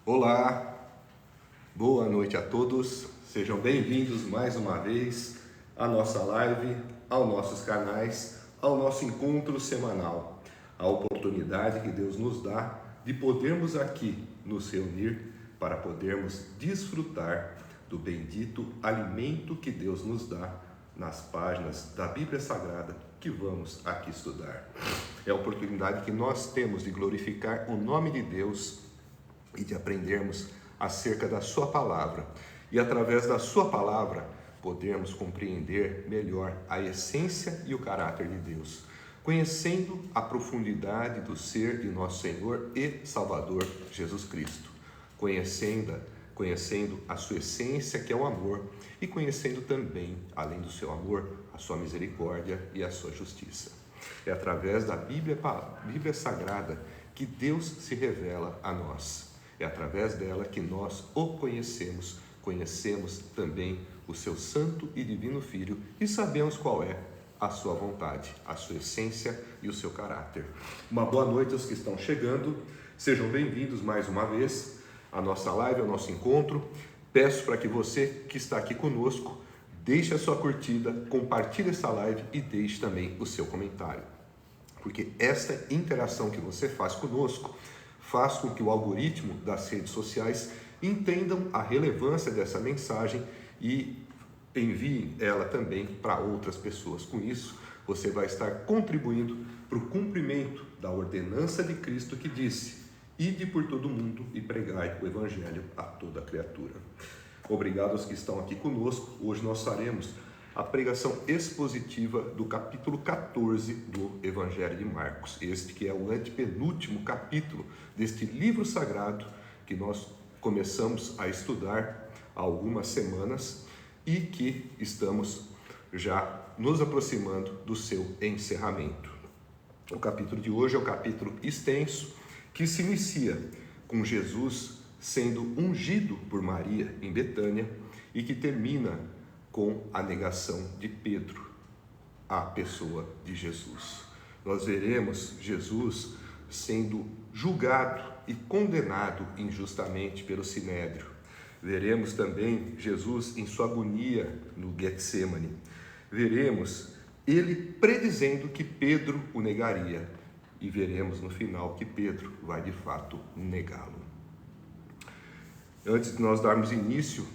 Olá, boa noite a todos, sejam bem-vindos mais uma vez à nossa live, aos nossos canais, ao nosso encontro semanal, a oportunidade que Deus nos dá de podermos aqui nos reunir para podermos desfrutar do bendito alimento que Deus nos dá nas páginas da Bíblia Sagrada que vamos aqui estudar. É a oportunidade que nós temos de glorificar o nome de Deus e de aprendermos acerca da sua palavra. E através da sua palavra, podermos compreender melhor a essência e o caráter de Deus, conhecendo a profundidade do ser de nosso Senhor e Salvador Jesus Cristo, conhecendo a sua essência, que é o amor, e conhecendo também, além do seu amor, a sua misericórdia e a sua justiça. É através da Bíblia Sagrada que Deus se revela a nós. É através dela que nós o conhecemos também o seu santo e divino Filho e sabemos qual é a sua vontade, a sua essência e o seu caráter. Uma boa noite aos que estão chegando, sejam bem-vindos mais uma vez à nossa live, ao nosso encontro. Peço para que você que está aqui conosco, deixe a sua curtida, compartilhe essa live e deixe também o seu comentário, porque esta interação que você faz conosco faz com que o algoritmo das redes sociais entendam a relevância dessa mensagem e enviem ela também para outras pessoas. Com isso, você vai estar contribuindo para o cumprimento da ordenança de Cristo que disse: ide por todo mundo e pregai o Evangelho a toda criatura. Obrigado aos que estão aqui conosco. Hoje nós faremos a pregação expositiva do capítulo 14 do Evangelho de Marcos, este que é o antepenúltimo capítulo deste livro sagrado que nós começamos a estudar há algumas semanas e que estamos já nos aproximando do seu encerramento. O capítulo de hoje é um capítulo extenso que se inicia com Jesus sendo ungido por Maria em Betânia e que termina com a negação de Pedro à pessoa de Jesus. Nós veremos Jesus sendo julgado e condenado injustamente pelo Sinédrio. Veremos também Jesus em sua agonia no Getsêmani. Veremos ele predizendo que Pedro o negaria. E veremos no final que Pedro vai de fato negá-lo. Antes de nós darmos início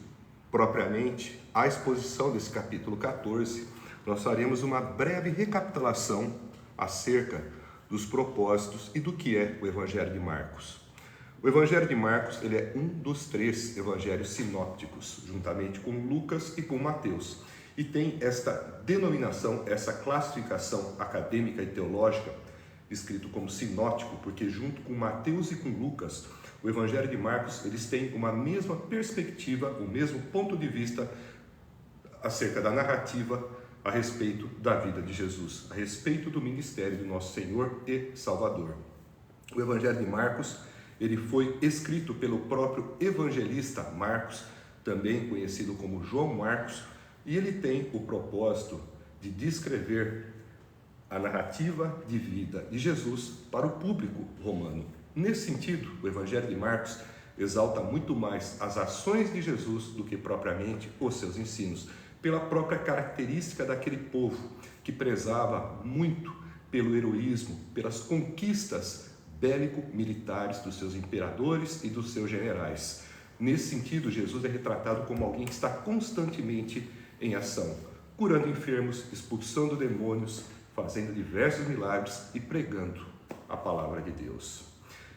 propriamente à exposição desse capítulo 14, nós faremos uma breve recapitulação acerca dos propósitos e do que é o Evangelho de Marcos. O Evangelho de Marcos ele é um dos 3 evangelhos sinópticos, juntamente com Lucas e com Mateus, e tem esta denominação, essa classificação acadêmica e teológica, escrito como sinótico, porque junto com Mateus e com Lucas, o Evangelho de Marcos, eles têm uma mesma perspectiva, o mesmo ponto de vista acerca da narrativa a respeito da vida de Jesus, a respeito do ministério do nosso Senhor e Salvador. O Evangelho de Marcos, ele foi escrito pelo próprio evangelista Marcos, também conhecido como João Marcos, e ele tem o propósito de descrever a narrativa de vida de Jesus para o público romano. Nesse sentido, o Evangelho de Marcos exalta muito mais as ações de Jesus do que propriamente os seus ensinos, pela própria característica daquele povo que prezava muito pelo heroísmo, pelas conquistas bélico-militares dos seus imperadores e dos seus generais. Nesse sentido, Jesus é retratado como alguém que está constantemente em ação, curando enfermos, expulsando demônios, fazendo diversos milagres e pregando a palavra de Deus.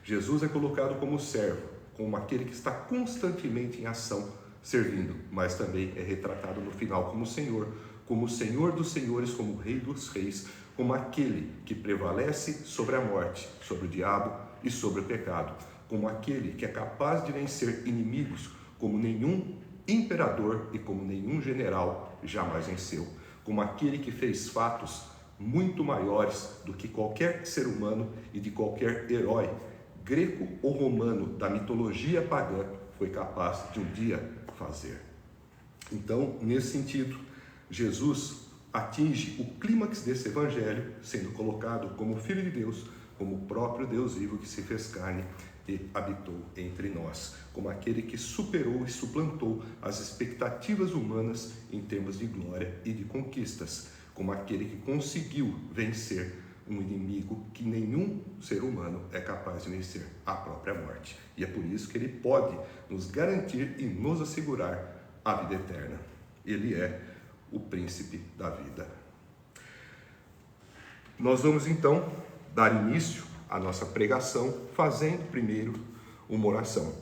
Jesus é colocado como servo, como aquele que está constantemente em ação, servindo, mas também é retratado no final como Senhor dos senhores, como Rei dos reis, como aquele que prevalece sobre a morte, sobre o diabo e sobre o pecado, como aquele que é capaz de vencer inimigos como nenhum imperador e como nenhum general jamais venceu, como aquele que fez fatos muito maiores do que qualquer ser humano e de qualquer herói greco ou romano da mitologia pagã foi capaz de um dia fazer. Então, nesse sentido, Jesus atinge o clímax desse evangelho, sendo colocado como Filho de Deus, como o próprio Deus vivo que se fez carne e habitou entre nós, como aquele que superou e suplantou as expectativas humanas em termos de glória e de conquistas, como aquele que conseguiu vencer um inimigo que nenhum ser humano é capaz de vencer, a própria morte. E é por isso que ele pode nos garantir e nos assegurar a vida eterna. Ele é o príncipe da vida. Nós vamos então dar início à nossa pregação fazendo primeiro uma oração.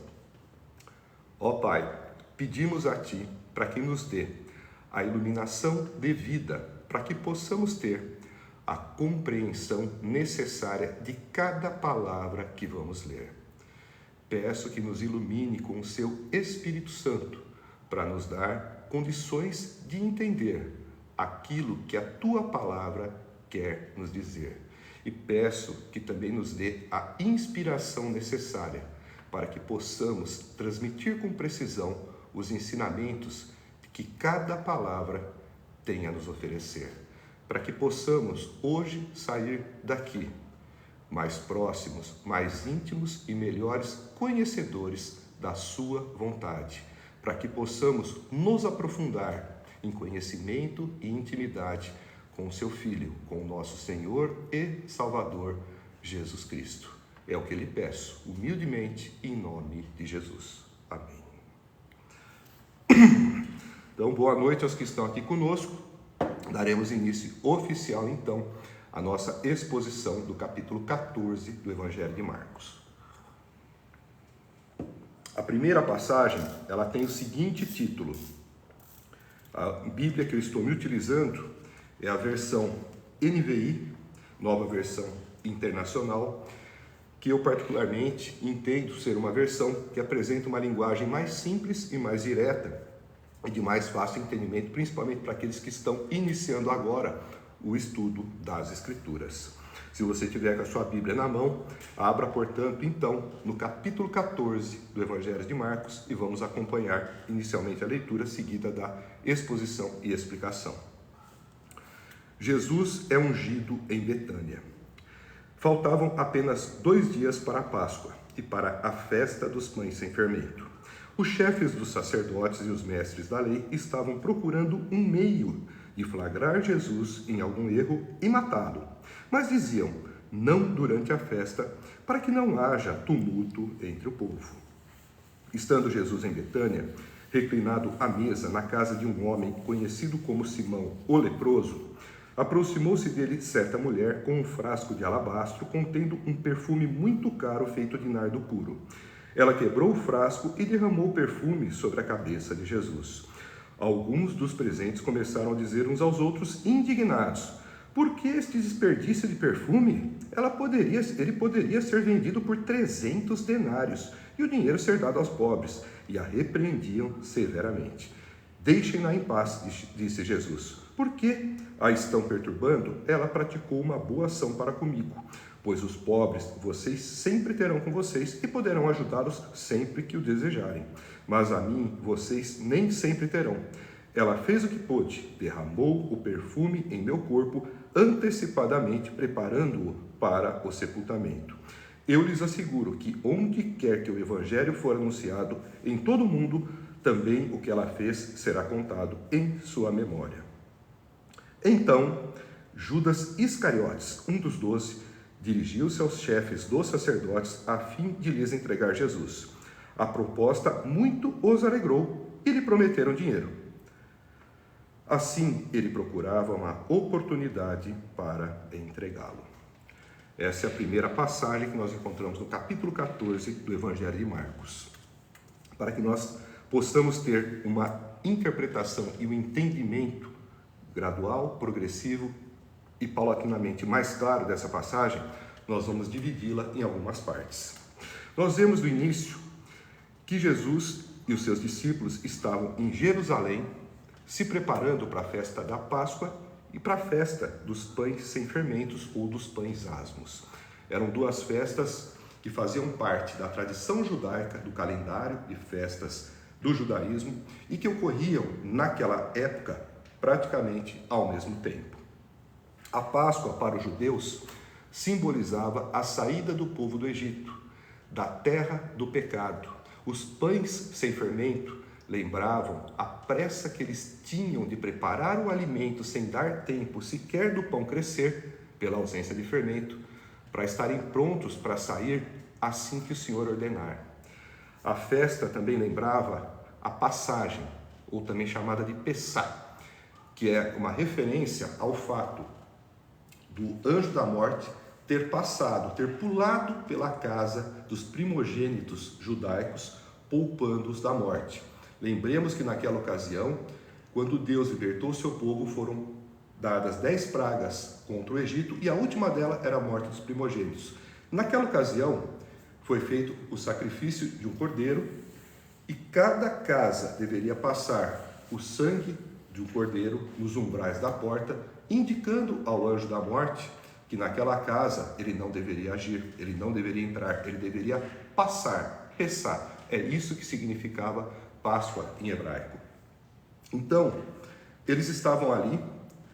Ó Pai, pedimos a Ti para que nos dê a iluminação devida para que possamos ter a compreensão necessária de cada palavra que vamos ler. Peço que nos ilumine com o Seu Espírito Santo para nos dar condições de entender aquilo que a Tua palavra quer nos dizer. E peço que também nos dê a inspiração necessária para que possamos transmitir com precisão os ensinamentos que cada palavra tem a nos oferecer, para que possamos hoje sair daqui mais próximos, mais íntimos e melhores conhecedores da Sua vontade, para que possamos nos aprofundar em conhecimento e intimidade com o Seu Filho, com o nosso Senhor e Salvador, Jesus Cristo. É o que lhe peço, humildemente, em nome de Jesus. Amém. Então, boa noite aos que estão aqui conosco. Daremos início oficial, então, à nossa exposição do capítulo 14 do Evangelho de Marcos. A primeira passagem, ela tem o seguinte título. A Bíblia que eu estou me utilizando é a versão NVI, Nova Versão Internacional, que eu particularmente entendo ser uma versão que apresenta uma linguagem mais simples e mais direta e de mais fácil entendimento, principalmente para aqueles que estão iniciando agora o estudo das Escrituras. Se você tiver com a sua Bíblia na mão, abra, portanto, então, no capítulo 14 do Evangelho de Marcos e vamos acompanhar inicialmente a leitura seguida da exposição e explicação. Jesus é ungido em Betânia. Faltavam apenas 2 dias para a Páscoa e para a festa dos pães sem fermento. Os chefes dos sacerdotes e os mestres da lei estavam procurando um meio de flagrar Jesus em algum erro e matá-lo. Mas diziam, não durante a festa, para que não haja tumulto entre o povo. Estando Jesus em Betânia, reclinado à mesa na casa de um homem conhecido como Simão, o leproso, aproximou-se dele certa mulher com um frasco de alabastro contendo um perfume muito caro feito de nardo puro. Ela quebrou o frasco e derramou o perfume sobre a cabeça de Jesus. Alguns dos presentes começaram a dizer uns aos outros, indignados, por que este desperdício de perfume? Ele poderia ser vendido por 300 denários e o dinheiro ser dado aos pobres. E a repreendiam severamente. Deixem-na em paz, disse Jesus. Por que a estão perturbando? Ela praticou uma boa ação para comigo, pois os pobres vocês sempre terão com vocês e poderão ajudá-los sempre que o desejarem. Mas a mim vocês nem sempre terão. Ela fez o que pôde, derramou o perfume em meu corpo, antecipadamente preparando-o para o sepultamento. Eu lhes asseguro que onde quer que o Evangelho for anunciado em todo o mundo, também o que ela fez será contado em sua memória. Então, Judas Iscariotes, um dos 12, dirigiu-se aos chefes dos sacerdotes a fim de lhes entregar Jesus. A proposta muito os alegrou e lhe prometeram dinheiro. Assim, ele procurava uma oportunidade para entregá-lo. Essa é a primeira passagem que nós encontramos no capítulo 14 do Evangelho de Marcos. Para que nós possamos ter uma interpretação e um entendimento gradual, progressivo e paulatinamente mais claro dessa passagem, nós vamos dividi-la em algumas partes. Nós vemos no início que Jesus e os seus discípulos estavam em Jerusalém, se preparando para a festa da Páscoa e para a festa dos pães sem fermentos ou dos pães asmos. Eram 2 festas que faziam parte da tradição judaica, do calendário de festas do judaísmo e que ocorriam naquela época praticamente ao mesmo tempo. A Páscoa para os judeus simbolizava a saída do povo do Egito, da terra do pecado. Os pães sem fermento lembravam a pressa que eles tinham de preparar o alimento sem dar tempo sequer do pão crescer, pela ausência de fermento, para estarem prontos para sair assim que o Senhor ordenar. A festa também lembrava a passagem, ou também chamada de Pessá, que é uma referência ao fato do anjo da morte ter passado, ter pulado pela casa dos primogênitos judaicos, poupando-os da morte. Lembremos que naquela ocasião, quando Deus libertou o seu povo, foram dadas 10 pragas contra o Egito e a última dela era a morte dos primogênitos. Naquela ocasião, foi feito o sacrifício de um cordeiro e cada casa deveria passar o sangue de um cordeiro nos umbrais da porta, indicando ao anjo da morte que naquela casa ele não deveria agir, ele não deveria entrar, ele deveria passar, Pessá. É isso que significava Páscoa em hebraico. Então, eles estavam ali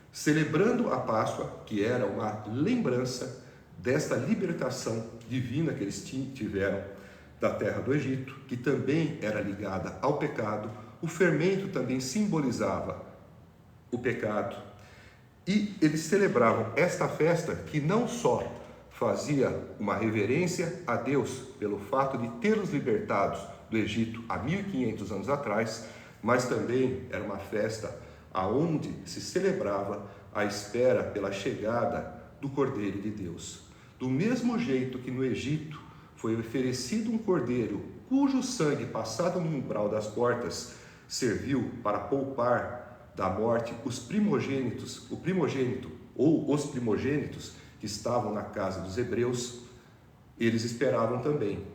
celebrando a Páscoa, que era uma lembrança desta libertação divina que eles tiveram da terra do Egito, que também era ligada ao pecado. O fermento também simbolizava o pecado. E eles celebravam esta festa que não só fazia uma reverência a Deus pelo fato de tê-los libertados do Egito há 1500 anos atrás, mas também era uma festa aonde se celebrava a espera pela chegada do Cordeiro de Deus. Do mesmo jeito que no Egito foi oferecido um cordeiro cujo sangue passado no umbral das portas serviu para poupar da morte os primogênitos, o primogênito ou os primogênitos que estavam na casa dos hebreus, eles esperavam também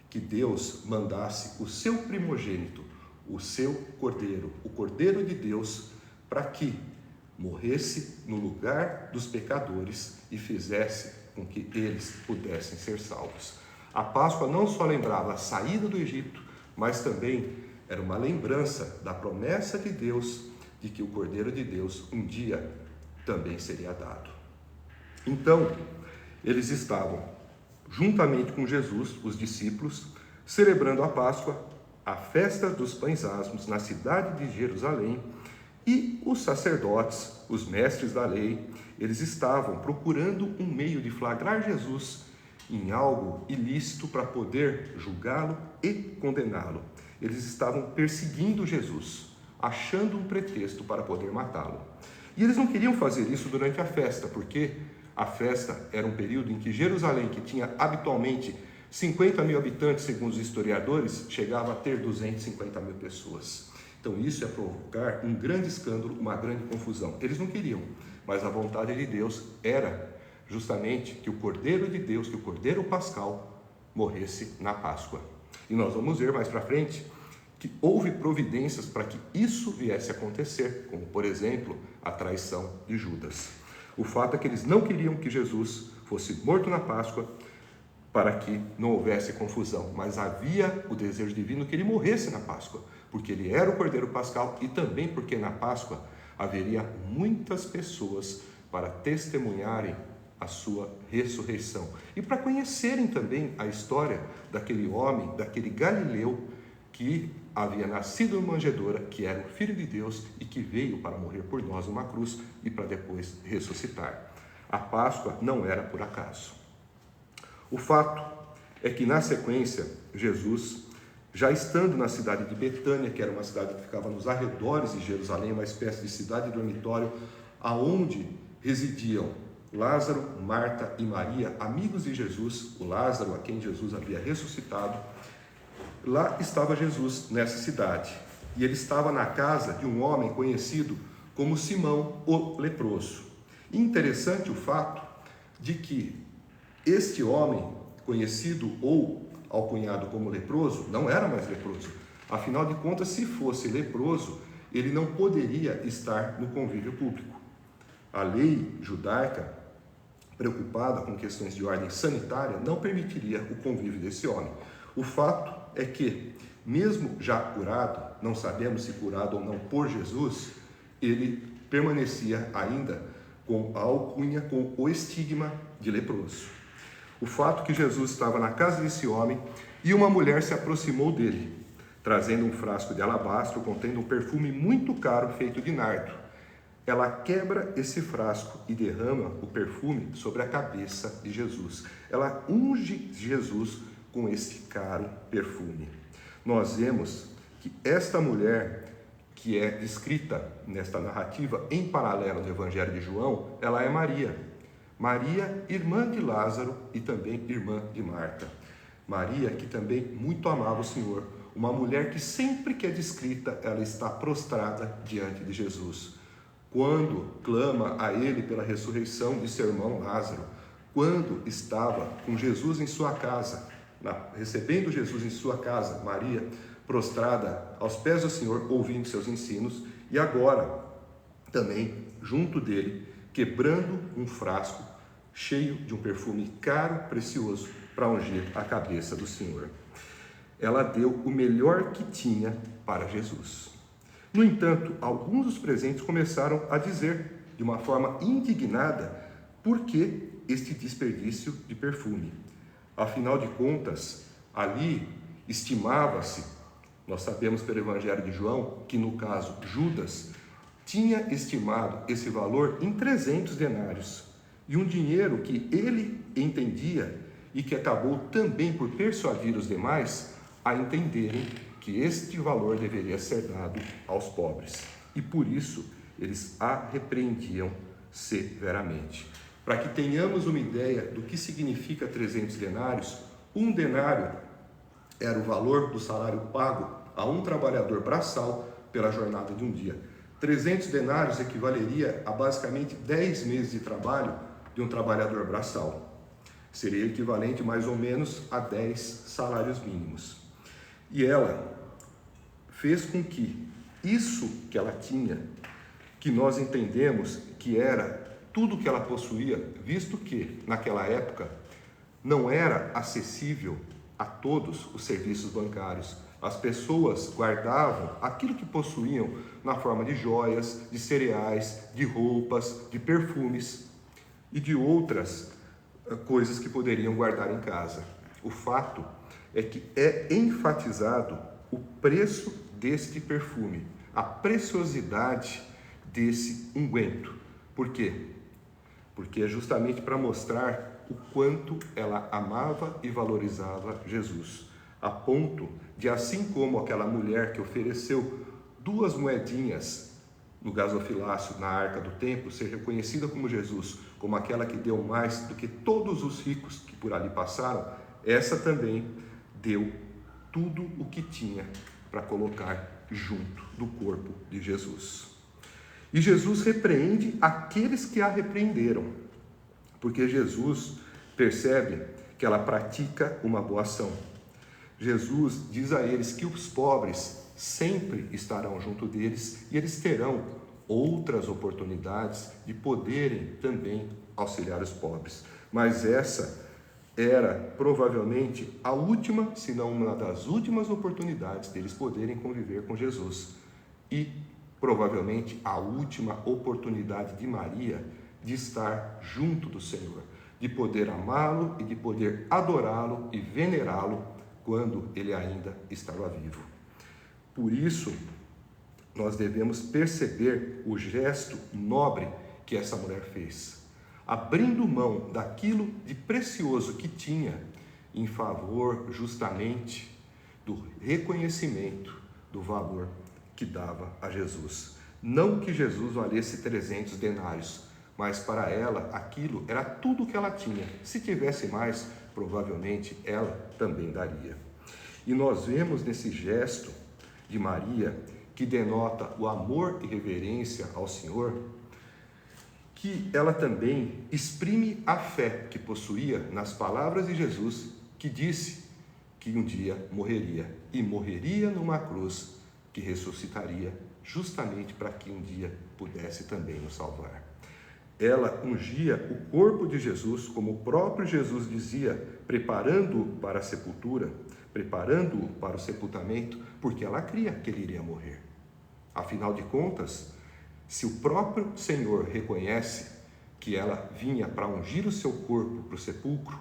que Deus mandasse o seu primogênito, o seu cordeiro, o Cordeiro de Deus, para que morresse no lugar dos pecadores e fizesse com que eles pudessem ser salvos. A Páscoa não só lembrava a saída do Egito, mas também era uma lembrança da promessa de Deus de que o Cordeiro de Deus um dia também seria dado. Então, eles estavam, juntamente com Jesus, os discípulos, celebrando a Páscoa, a festa dos pães asmos na cidade de Jerusalém, e os sacerdotes, os mestres da lei, eles estavam procurando um meio de flagrar Jesus em algo ilícito para poder julgá-lo e condená-lo. Eles estavam perseguindo Jesus, achando um pretexto para poder matá-lo. E eles não queriam fazer isso durante a festa, porque a festa era um período em que Jerusalém, que tinha habitualmente 50 mil habitantes, segundo os historiadores, chegava a ter 250 mil pessoas. Então isso ia provocar um grande escândalo, uma grande confusão. Eles não queriam, mas a vontade de Deus era justamente que o Cordeiro de Deus, que o Cordeiro Pascal, morresse na Páscoa. E nós vamos ver mais para frente que houve providências para que isso viesse a acontecer, como, por exemplo, a traição de Judas. O fato é que eles não queriam que Jesus fosse morto na Páscoa para que não houvesse confusão, mas havia o desejo divino que ele morresse na Páscoa, porque ele era o Cordeiro Pascal e também porque na Páscoa haveria muitas pessoas para testemunharem a sua ressurreição e para conhecerem também a história daquele homem, daquele Galileu que havia nascido em manjedoura, que era o Filho de Deus e que veio para morrer por nós numa cruz e para depois ressuscitar. A Páscoa não era por acaso. O fato é que na sequência, Jesus, já estando na cidade de Betânia, que era uma cidade que ficava nos arredores de Jerusalém, uma espécie de cidade dormitório, aonde residiam Lázaro, Marta e Maria, amigos de Jesus, o Lázaro a quem Jesus havia ressuscitado. Lá estava Jesus, nessa cidade, e ele estava na casa de um homem conhecido como Simão, o leproso. E interessante o fato de que este homem, conhecido ou alcunhado como leproso, não era mais leproso. Afinal de contas, se fosse leproso, ele não poderia estar no convívio público. A lei judaica, preocupada com questões de ordem sanitária, não permitiria o convívio desse homem. O fato é que, mesmo já curado, não sabemos se curado ou não por Jesus, ele permanecia ainda com a alcunha, com o estigma de leproso. O fato que Jesus estava na casa desse homem e uma mulher se aproximou dele, trazendo um frasco de alabastro contendo um perfume muito caro feito de nardo. Ela quebra esse frasco e derrama o perfume sobre a cabeça de Jesus. Ela unge Jesus com esse caro perfume. Nós vemos que esta mulher, que é descrita nesta narrativa em paralelo no Evangelho de João, ela é Maria. Maria, irmã de Lázaro e também irmã de Marta. Maria, que também muito amava o Senhor. Uma mulher que sempre que é descrita, ela está prostrada diante de Jesus. Quando clama a ele pela ressurreição de seu irmão Lázaro, quando estava com Jesus em sua casa, recebendo Jesus em sua casa, Maria, prostrada aos pés do Senhor, ouvindo seus ensinos, e agora também junto dele, quebrando um frasco cheio de um perfume caro, precioso, para ungir a cabeça do Senhor. Ela deu o melhor que tinha para Jesus. No entanto, alguns dos presentes começaram a dizer, de uma forma indignada, por que este desperdício de perfume? Afinal de contas, ali estimava-se, nós sabemos pelo Evangelho de João, que no caso Judas, tinha estimado esse valor em 300 denários, e um dinheiro que ele entendia e que acabou também por persuadir os demais a entenderem que este valor deveria ser dado aos pobres. E por isso eles a repreendiam severamente. Para que tenhamos uma ideia do que significa 300 denários, um denário era o valor do salário pago a um trabalhador braçal pela jornada de um dia. 300 denários equivaleria a basicamente 10 meses de trabalho de um trabalhador braçal. Seria equivalente mais ou menos a 10 salários mínimos. E ela fez com que isso que ela tinha, que nós entendemos que era tudo que ela possuía, visto que naquela época não era acessível a todos os serviços bancários. As pessoas guardavam aquilo que possuíam na forma de joias, de cereais, de roupas, de perfumes e de outras coisas que poderiam guardar em casa. O fato é que é enfatizado o preço deste perfume, a preciosidade desse unguento. Por quê? Porque é justamente para mostrar o quanto ela amava e valorizava Jesus, a ponto de, assim como aquela mulher que ofereceu 2 moedinhas no gasofilácio na arca do templo, ser reconhecida como Jesus, como aquela que deu mais do que todos os ricos que por ali passaram, essa também deu tudo o que tinha para colocar junto do corpo de Jesus. E Jesus repreende aqueles que a repreenderam, porque Jesus percebe que ela pratica uma boa ação. Jesus diz a eles que os pobres sempre estarão junto deles e eles terão outras oportunidades de poderem também auxiliar os pobres. Mas essa era provavelmente a última, se não uma das últimas oportunidades deles poderem conviver com Jesus. E provavelmente a última oportunidade de Maria de estar junto do Senhor, de poder amá-lo e de poder adorá-lo e venerá-lo quando ele ainda estava vivo. Por isso, nós devemos perceber o gesto nobre que essa mulher fez, abrindo mão daquilo de precioso que tinha em favor justamente do reconhecimento do valor que dava a Jesus. Não que Jesus valesse 300 denários, mas para ela aquilo era tudo o que ela tinha. Se tivesse mais, provavelmente ela também daria. E nós vemos nesse gesto de Maria, que denota o amor e reverência ao Senhor, que ela também exprime a fé que possuía nas palavras de Jesus, que disse que um dia morreria, e morreria numa cruz que ressuscitaria, justamente para que um dia pudesse também nos salvar. Ela ungia o corpo de Jesus, como o próprio Jesus dizia, preparando-o para a sepultura, preparando-o para o sepultamento, porque ela cria que ele iria morrer. Afinal de contas, se o próprio Senhor reconhece que ela vinha para ungir o seu corpo para o sepulcro,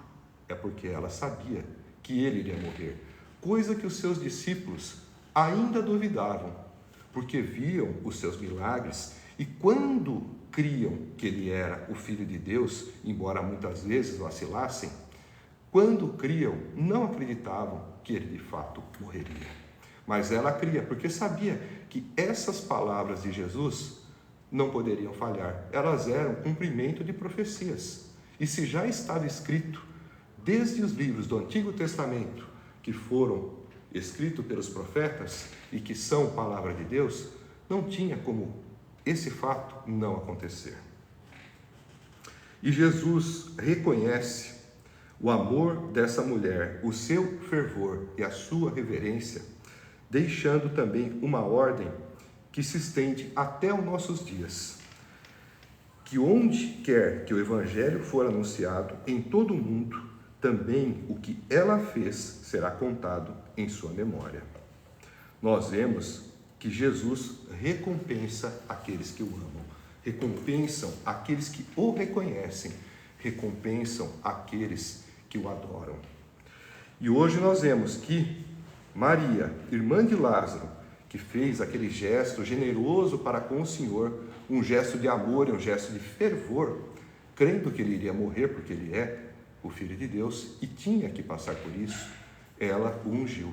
é porque ela sabia que ele iria morrer, coisa que os seus discípulos ainda duvidavam, porque viam os seus milagres e quando criam que ele era o Filho de Deus, embora muitas vezes vacilassem, quando criam, não acreditavam que ele de fato morreria. Mas ela cria, porque sabia que essas palavras de Jesus não poderiam falhar. Elas eram cumprimento de profecias. E se já estava escrito, desde os livros do Antigo Testamento, que foram escritos pelos profetas e que são palavra de Deus, não tinha como esse fato não acontecer. E Jesus reconhece o amor dessa mulher, o seu fervor e a sua reverência, deixando também uma ordem que se estende até os nossos dias, que onde quer que o Evangelho for anunciado em todo o mundo, também o que ela fez será contado em sua memória. Nós vemos que Jesus recompensa aqueles que o amam, recompensam aqueles que o reconhecem, recompensam aqueles que o adoram. E hoje nós vemos que Maria, irmã de Lázaro, que fez aquele gesto generoso para com o Senhor, um gesto de amor e um gesto de fervor, crendo que ele iria morrer porque ele é o Filho de Deus e tinha que passar por isso, ela o ungiu.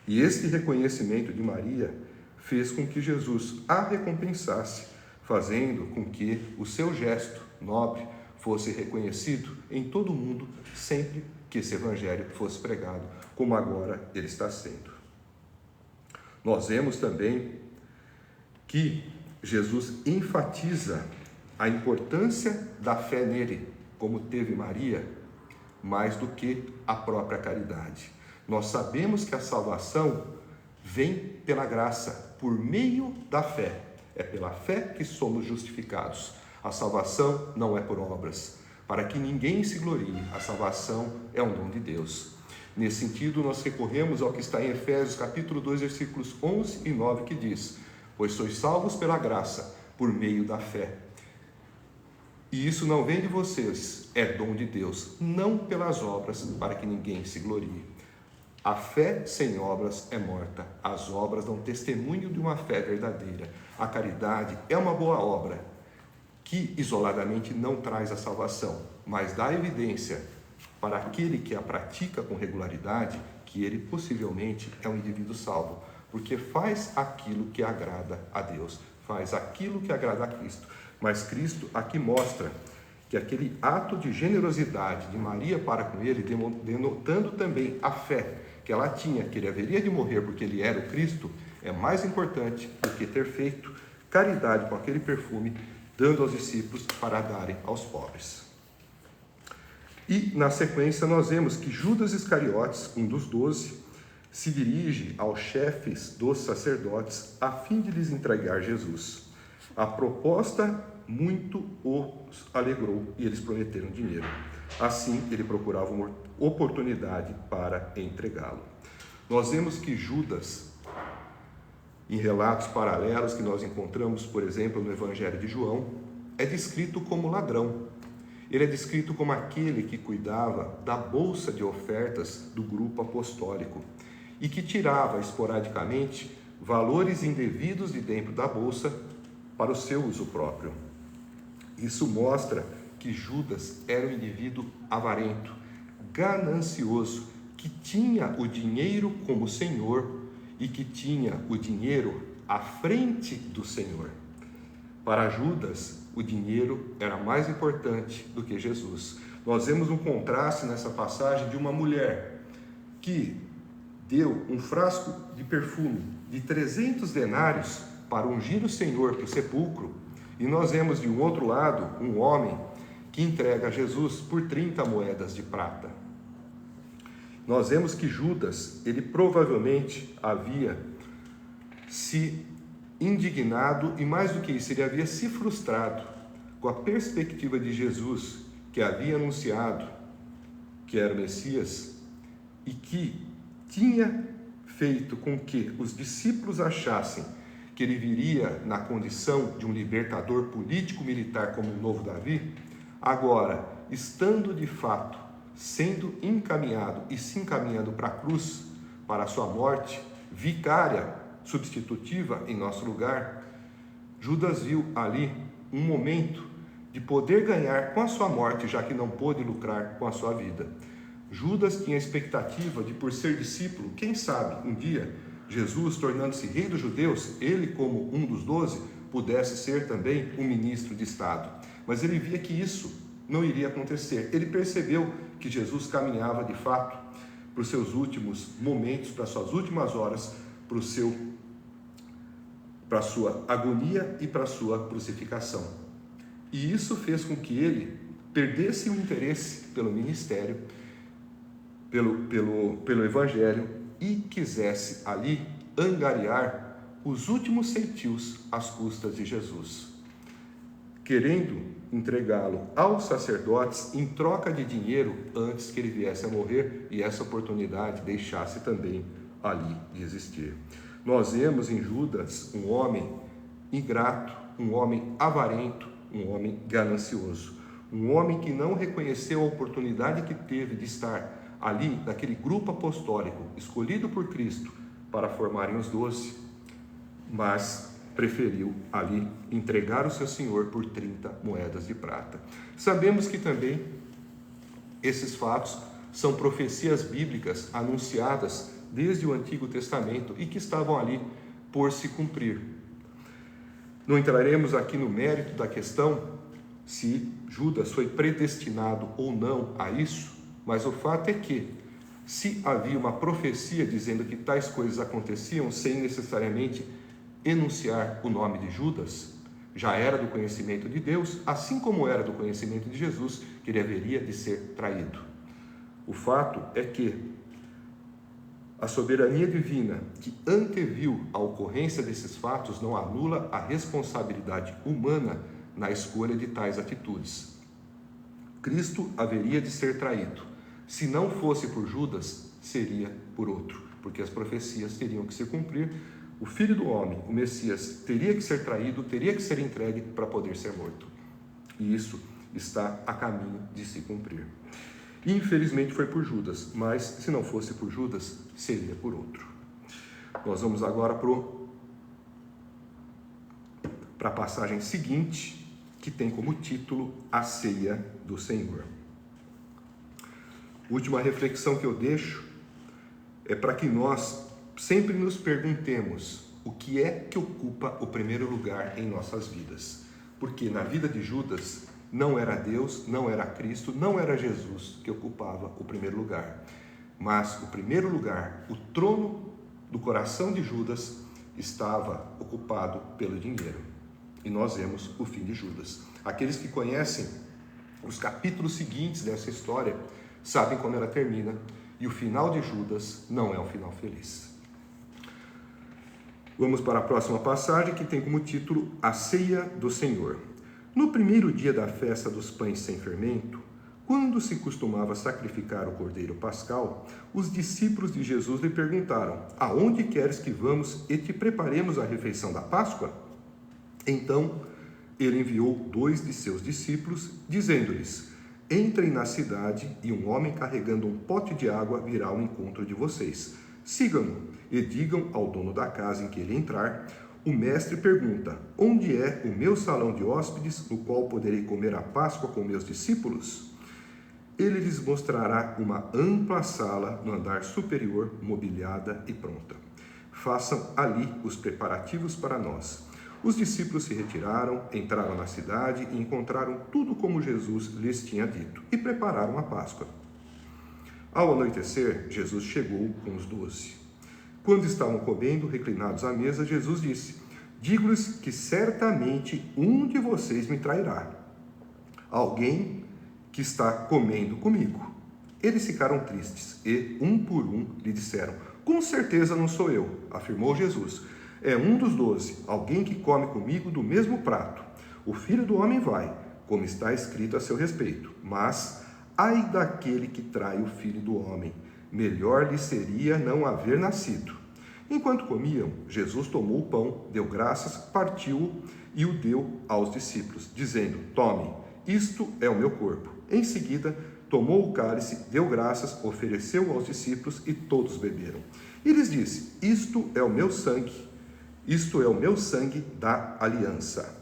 E este reconhecimento de Maria fez com que Jesus a recompensasse, fazendo com que o seu gesto nobre fosse reconhecido em todo o mundo, sempre que esse evangelho fosse pregado, como agora ele está sendo. Nós vemos também que Jesus enfatiza a importância da fé nele, como teve Maria, mais do que a própria caridade. Nós sabemos que a salvação vem pela graça, por meio da fé. É pela fé que somos justificados. A salvação não é por obras, para que ninguém se glorie. A salvação é um dom de Deus. Nesse sentido, nós recorremos ao que está em Efésios capítulo 2, versículos 11 e 9, que diz: pois sois salvos pela graça, por meio da fé. E isso não vem de vocês, é dom de Deus, não pelas obras, para que ninguém se glorie. A fé sem obras é morta. As obras dão testemunho de uma fé verdadeira. A caridade é uma boa obra, que isoladamente não traz a salvação, mas dá evidência para aquele que a pratica com regularidade, que ele possivelmente é um indivíduo salvo, porque faz aquilo que agrada a Deus, faz aquilo que agrada a Cristo. Mas Cristo aqui mostra que aquele ato de generosidade de Maria para com ele, denotando também a fé que ela tinha, que ele haveria de morrer porque ele era o Cristo, é mais importante do que ter feito caridade com aquele perfume, dando aos discípulos para darem aos pobres. E na sequência nós vemos que Judas Iscariotes, um dos 12, se dirige aos chefes dos sacerdotes a fim de lhes entregar Jesus. A proposta muito os alegrou e eles prometeram dinheiro. Assim, ele procurava uma oportunidade para entregá-lo. Nós vemos que Judas, em relatos paralelos que nós encontramos, por exemplo, no Evangelho de João, é descrito como ladrão. Ele é descrito como aquele que cuidava da bolsa de ofertas do grupo apostólico e que tirava esporadicamente valores indevidos de dentro da bolsa para o seu uso próprio. Isso mostra que Judas era um indivíduo avarento, ganancioso, que tinha o dinheiro como Senhor e que tinha o dinheiro à frente do Senhor. Para Judas, o dinheiro era mais importante do que Jesus. Nós vemos um contraste nessa passagem de uma mulher que deu um frasco de perfume de 300 denários para ungir o Senhor para o sepulcro, e nós vemos de um outro lado um homem que entrega Jesus por 30 moedas de prata. Nós vemos que Judas, ele provavelmente havia se indignado e mais do que isso, ele havia se frustrado com a perspectiva de Jesus, que havia anunciado que era o Messias e que tinha feito com que os discípulos achassem que ele viria na condição de um libertador político-militar como o novo Davi, agora, estando de fato sendo encaminhado e se encaminhando para a cruz, para a sua morte vicária, substitutiva em nosso lugar, Judas viu ali um momento de poder ganhar com a sua morte, já que não pôde lucrar com a sua vida. Judas tinha a expectativa de, por ser discípulo, quem sabe um dia Jesus, tornando-se rei dos judeus, ele como um dos 12, pudesse ser também um ministro de Estado. Mas ele via que isso não iria acontecer. Ele percebeu que Jesus caminhava de fato para os seus últimos momentos, para as suas últimas horas, para a sua agonia e para a sua crucificação. E isso fez com que ele perdesse o interesse pelo ministério, pelo evangelho, e quisesse ali angariar os últimos centios às custas de Jesus, querendo entregá-lo aos sacerdotes em troca de dinheiro antes que ele viesse a morrer e essa oportunidade deixasse também ali de existir. Nós vemos em Judas um homem ingrato, um homem avarento, um homem ganancioso, um homem que não reconheceu a oportunidade que teve de estar ali naquele grupo apostólico escolhido por Cristo para formarem os 12, mas preferiu ali entregar o seu Senhor por 30 moedas de prata. Sabemos que também esses fatos são profecias bíblicas anunciadas desde o Antigo Testamento e que estavam ali por se cumprir. Não entraremos aqui no mérito da questão se Judas foi predestinado ou não a isso, mas o fato é que, se havia uma profecia dizendo que tais coisas aconteciam sem necessariamente enunciar o nome de Judas, já era do conhecimento de Deus, assim como era do conhecimento de Jesus, que ele haveria de ser traído. O fato é que a soberania divina que anteviu a ocorrência desses fatos não anula a responsabilidade humana na escolha de tais atitudes. Cristo haveria de ser traído. Se não fosse por Judas, seria por outro, porque as profecias teriam que se cumprir. O Filho do Homem, o Messias, teria que ser traído, teria que ser entregue para poder ser morto. E isso está a caminho de se cumprir. Infelizmente foi por Judas, mas se não fosse por Judas, seria por outro. Nós vamos agora para a passagem seguinte, que tem como título A Ceia do Senhor. Última reflexão que eu deixo é para que nós sempre nos perguntemos o que é que ocupa o primeiro lugar em nossas vidas. Porque na vida de Judas não era Deus, não era Cristo, não era Jesus que ocupava o primeiro lugar. Mas o primeiro lugar, o trono do coração de Judas, estava ocupado pelo dinheiro. E nós vemos o fim de Judas. Aqueles que conhecem os capítulos seguintes dessa história sabem como ela termina, e o final de Judas não é um final feliz. Vamos para a próxima passagem, que tem como título A Ceia do Senhor. No primeiro dia da festa dos pães sem fermento, quando se costumava sacrificar o cordeiro pascal, os discípulos de Jesus lhe perguntaram: aonde queres que vamos e te preparemos a refeição da Páscoa? Então ele enviou 2 de seus discípulos, dizendo-lhes: entrem na cidade e um homem carregando um pote de água virá ao encontro de vocês. Sigam-no e digam ao dono da casa em que ele entrar: o mestre pergunta: onde é o meu salão de hóspedes, no qual poderei comer a Páscoa com meus discípulos? Ele lhes mostrará uma ampla sala no andar superior, mobiliada e pronta. Façam ali os preparativos para nós. Os discípulos se retiraram, entraram na cidade e encontraram tudo como Jesus lhes tinha dito, e prepararam a Páscoa. Ao anoitecer, Jesus chegou com os 12. Quando estavam comendo, reclinados à mesa, Jesus disse: digo-lhes que certamente um de vocês me trairá, alguém que está comendo comigo. Eles ficaram tristes e, um por um, lhe disseram: com certeza não sou eu, afirmou Jesus. É um dos 12, alguém que come comigo do mesmo prato. O Filho do Homem vai, como está escrito a seu respeito. Mas, ai daquele que trai o Filho do Homem, melhor lhe seria não haver nascido. Enquanto comiam, Jesus tomou o pão, deu graças, partiu-o e o deu aos discípulos, dizendo: tomem, isto é o meu corpo. Em seguida, tomou o cálice, deu graças, ofereceu aos discípulos e todos beberam. E lhes disse: isto é o meu sangue da aliança,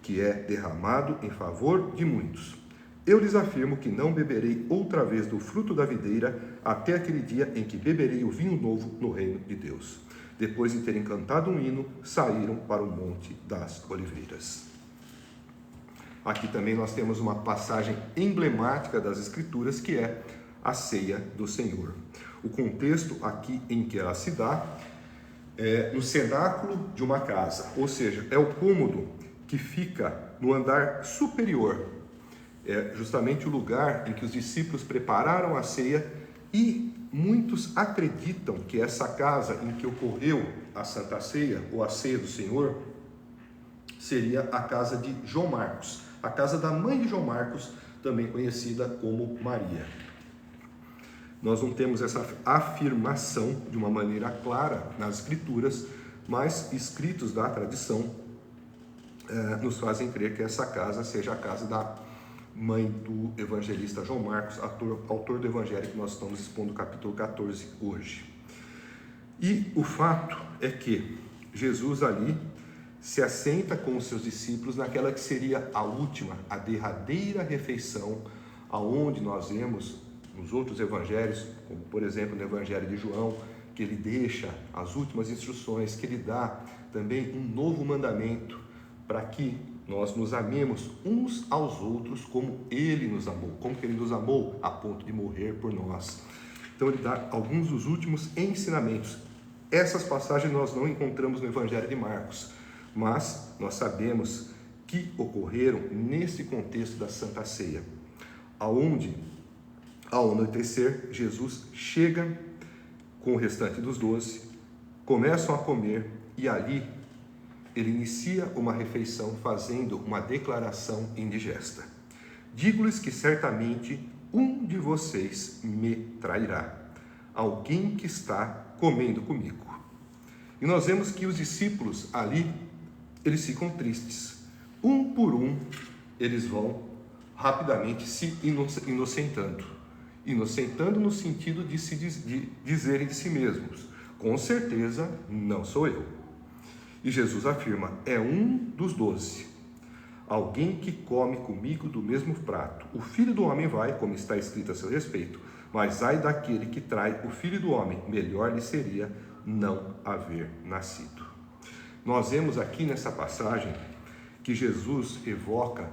que é derramado em favor de muitos. Eu lhes afirmo que não beberei outra vez do fruto da videira até aquele dia em que beberei o vinho novo no reino de Deus. Depois de terem cantado um hino, saíram para o Monte das Oliveiras. Aqui também nós temos uma passagem emblemática das Escrituras, que é a ceia do Senhor. O contexto aqui em que ela se dá é no cenáculo de uma casa, ou seja, é o cômodo que fica no andar superior. É justamente o lugar em que os discípulos prepararam a ceia, e muitos acreditam que essa casa em que ocorreu a Santa Ceia, ou a Ceia do Senhor, seria a casa de João Marcos, a casa da mãe de João Marcos, também conhecida como Maria. Nós não temos essa afirmação de uma maneira clara nas Escrituras, mas escritos da tradição nos fazem crer que essa casa seja a casa da mãe do evangelista João Marcos, autor do evangelho que nós estamos expondo, capítulo 14, hoje. E o fato é que Jesus ali se assenta com os seus discípulos naquela que seria a última, a derradeira refeição, aonde nós vemos nos outros evangelhos, como por exemplo no evangelho de João, que ele deixa as últimas instruções, que ele dá também um novo mandamento, para que nós nos amemos uns aos outros como ele nos amou, como que ele nos amou a ponto de morrer por nós. Então ele dá alguns dos últimos ensinamentos. Essas passagens nós não encontramos no evangelho de Marcos, mas nós sabemos que ocorreram nesse contexto da Santa Ceia, aonde, ao anoitecer, Jesus chega com o restante dos 12, começam a comer, e ali ele inicia uma refeição fazendo uma declaração indigesta. Digo-lhes que certamente um de vocês me trairá, alguém que está comendo comigo. E nós vemos que os discípulos ali, eles ficam tristes. Um por um, eles vão rapidamente se inocentando. Inocentando no sentido de dizerem de si mesmos: com certeza não sou eu. E Jesus afirma: é um dos 12, alguém que come comigo do mesmo prato. O Filho do Homem vai, como está escrito a seu respeito, mas ai daquele que trai o Filho do Homem, melhor lhe seria não haver nascido. Nós vemos aqui nessa passagem que Jesus evoca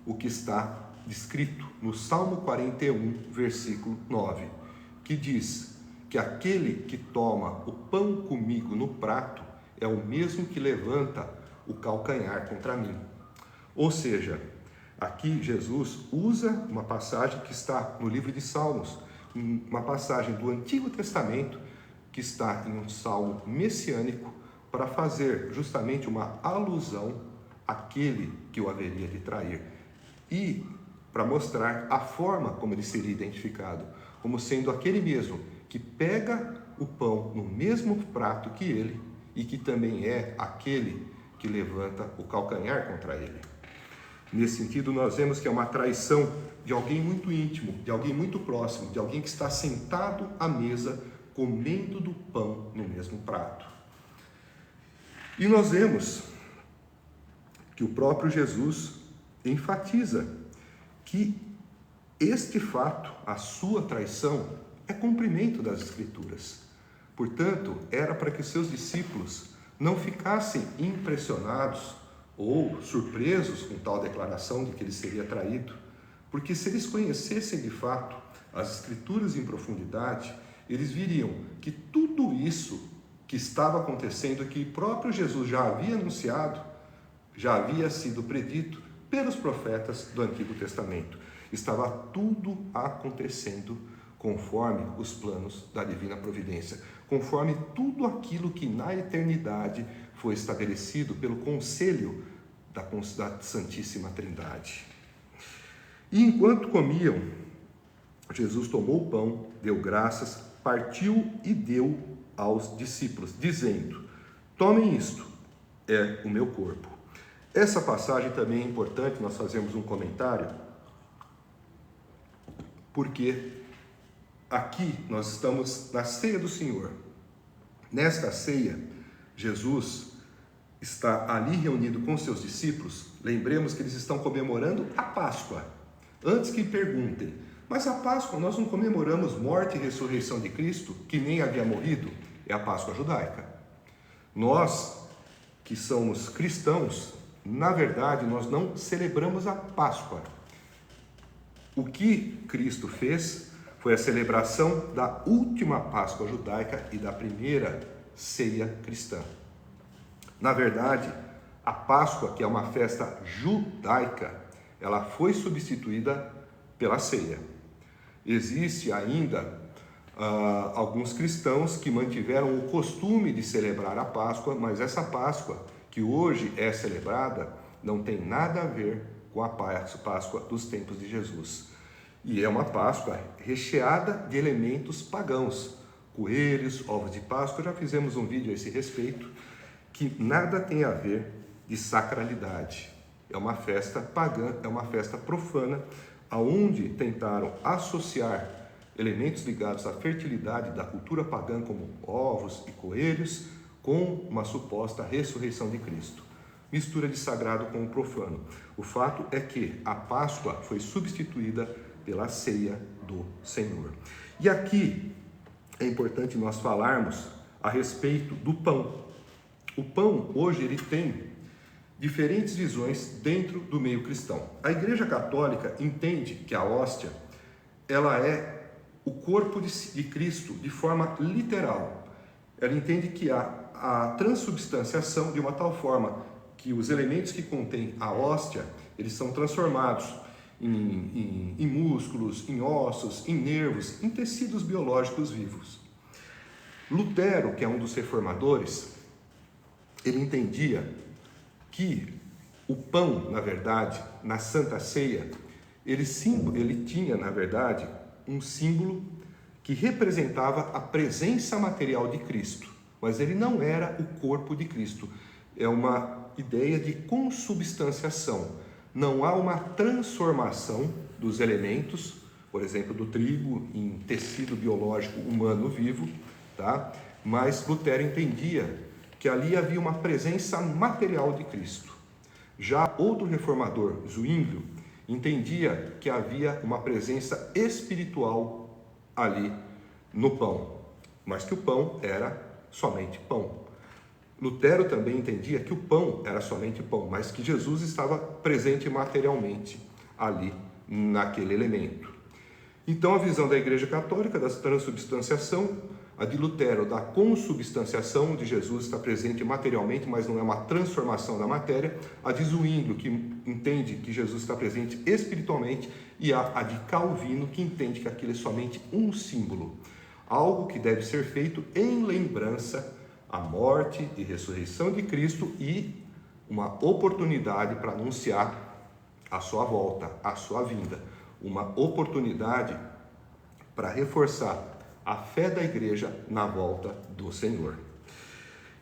o que está descrito no Salmo 41, versículo 9, que diz que aquele que toma o pão comigo no prato é o mesmo que levanta o calcanhar contra mim. Ou seja, aqui Jesus usa uma passagem que está no livro de Salmos, uma passagem do Antigo Testamento, que está em um salmo messiânico, para fazer justamente uma alusão àquele que o haveria de trair, e para mostrar a forma como ele seria identificado, como sendo aquele mesmo que pega o pão no mesmo prato que ele, e que também é aquele que levanta o calcanhar contra ele. Nesse sentido, nós vemos que é uma traição de alguém muito íntimo, de alguém muito próximo, de alguém que está sentado à mesa, comendo do pão no mesmo prato. E nós vemos que o próprio Jesus enfatiza que este fato, a sua traição, é cumprimento das Escrituras. Portanto, era para que seus discípulos não ficassem impressionados ou surpresos com tal declaração de que ele seria traído, porque se eles conhecessem de fato as Escrituras em profundidade, eles viriam que tudo isso que estava acontecendo, que o próprio Jesus já havia anunciado, já havia sido predito pelos profetas do Antigo Testamento. Estava tudo acontecendo conforme os planos da divina providência, conforme tudo aquilo que na eternidade foi estabelecido pelo conselho da Santíssima Trindade. E enquanto comiam, Jesus tomou o pão, deu graças, partiu e deu aos discípulos, dizendo: tomem isto, é o meu corpo. Essa passagem também é importante nós fazermos um comentário, porque aqui nós estamos na ceia do Senhor. Nesta ceia, Jesus está ali reunido com seus discípulos. Lembremos que eles estão comemorando a Páscoa. Antes que perguntem: mas a Páscoa nós não comemoramos morte e ressurreição de Cristo, que nem havia morrido? É a Páscoa judaica. Nós que somos cristãos, na verdade, nós não celebramos a Páscoa. O que Cristo fez foi a celebração da última Páscoa judaica e da primeira ceia cristã. Na verdade, a Páscoa, que é uma festa judaica, ela foi substituída pela ceia. Existe ainda alguns cristãos que mantiveram o costume de celebrar a Páscoa, mas essa Páscoa que hoje é celebrada não tem nada a ver com a Páscoa dos tempos de Jesus. E é uma Páscoa recheada de elementos pagãos, coelhos, ovos de Páscoa. Já fizemos um vídeo a esse respeito, que nada tem a ver de sacralidade. É uma festa pagã, é uma festa profana, aonde tentaram associar elementos ligados à fertilidade da cultura pagã, como ovos e coelhos, com uma suposta ressurreição de Cristo. Mistura de sagrado com o profano. O fato é que a Páscoa foi substituída pela ceia do Senhor. E aqui é importante nós falarmos a respeito do pão. O pão, hoje, ele tem diferentes visões dentro do meio cristão. A Igreja Católica entende que a hóstia, ela é o corpo de Cristo de forma literal. Ela entende que há a transubstanciação de uma tal forma que os elementos que contêm a hóstia, eles são transformados em músculos, em ossos, em nervos, em tecidos biológicos vivos. Lutero, que é um dos reformadores, ele entendia que o pão, na verdade, na Santa Ceia, ele tinha, na verdade, um símbolo que representava a presença material de Cristo, mas ele não era o corpo de Cristo. É uma ideia de consubstanciação. Não há uma transformação dos elementos, por exemplo, do trigo em tecido biológico humano vivo, tá? Mas Lutero entendia que ali havia uma presença material de Cristo. Já outro reformador, Zwinglio, entendia que havia uma presença espiritual ali no pão, mas que o pão era somente pão. Lutero também entendia que o pão era somente pão, mas que Jesus estava presente materialmente ali naquele elemento. Então a visão da Igreja Católica da transubstanciação, a de Lutero da consubstanciação, de Jesus está presente materialmente, mas não é uma transformação da matéria, a de Zwinglio, que entende que Jesus está presente espiritualmente, e a de Calvino, que entende que aquilo é somente um símbolo, algo que deve ser feito em lembrança à morte e ressurreição de Cristo e uma oportunidade para anunciar a sua volta, a sua vinda, uma oportunidade para reforçar a fé da igreja na volta do Senhor.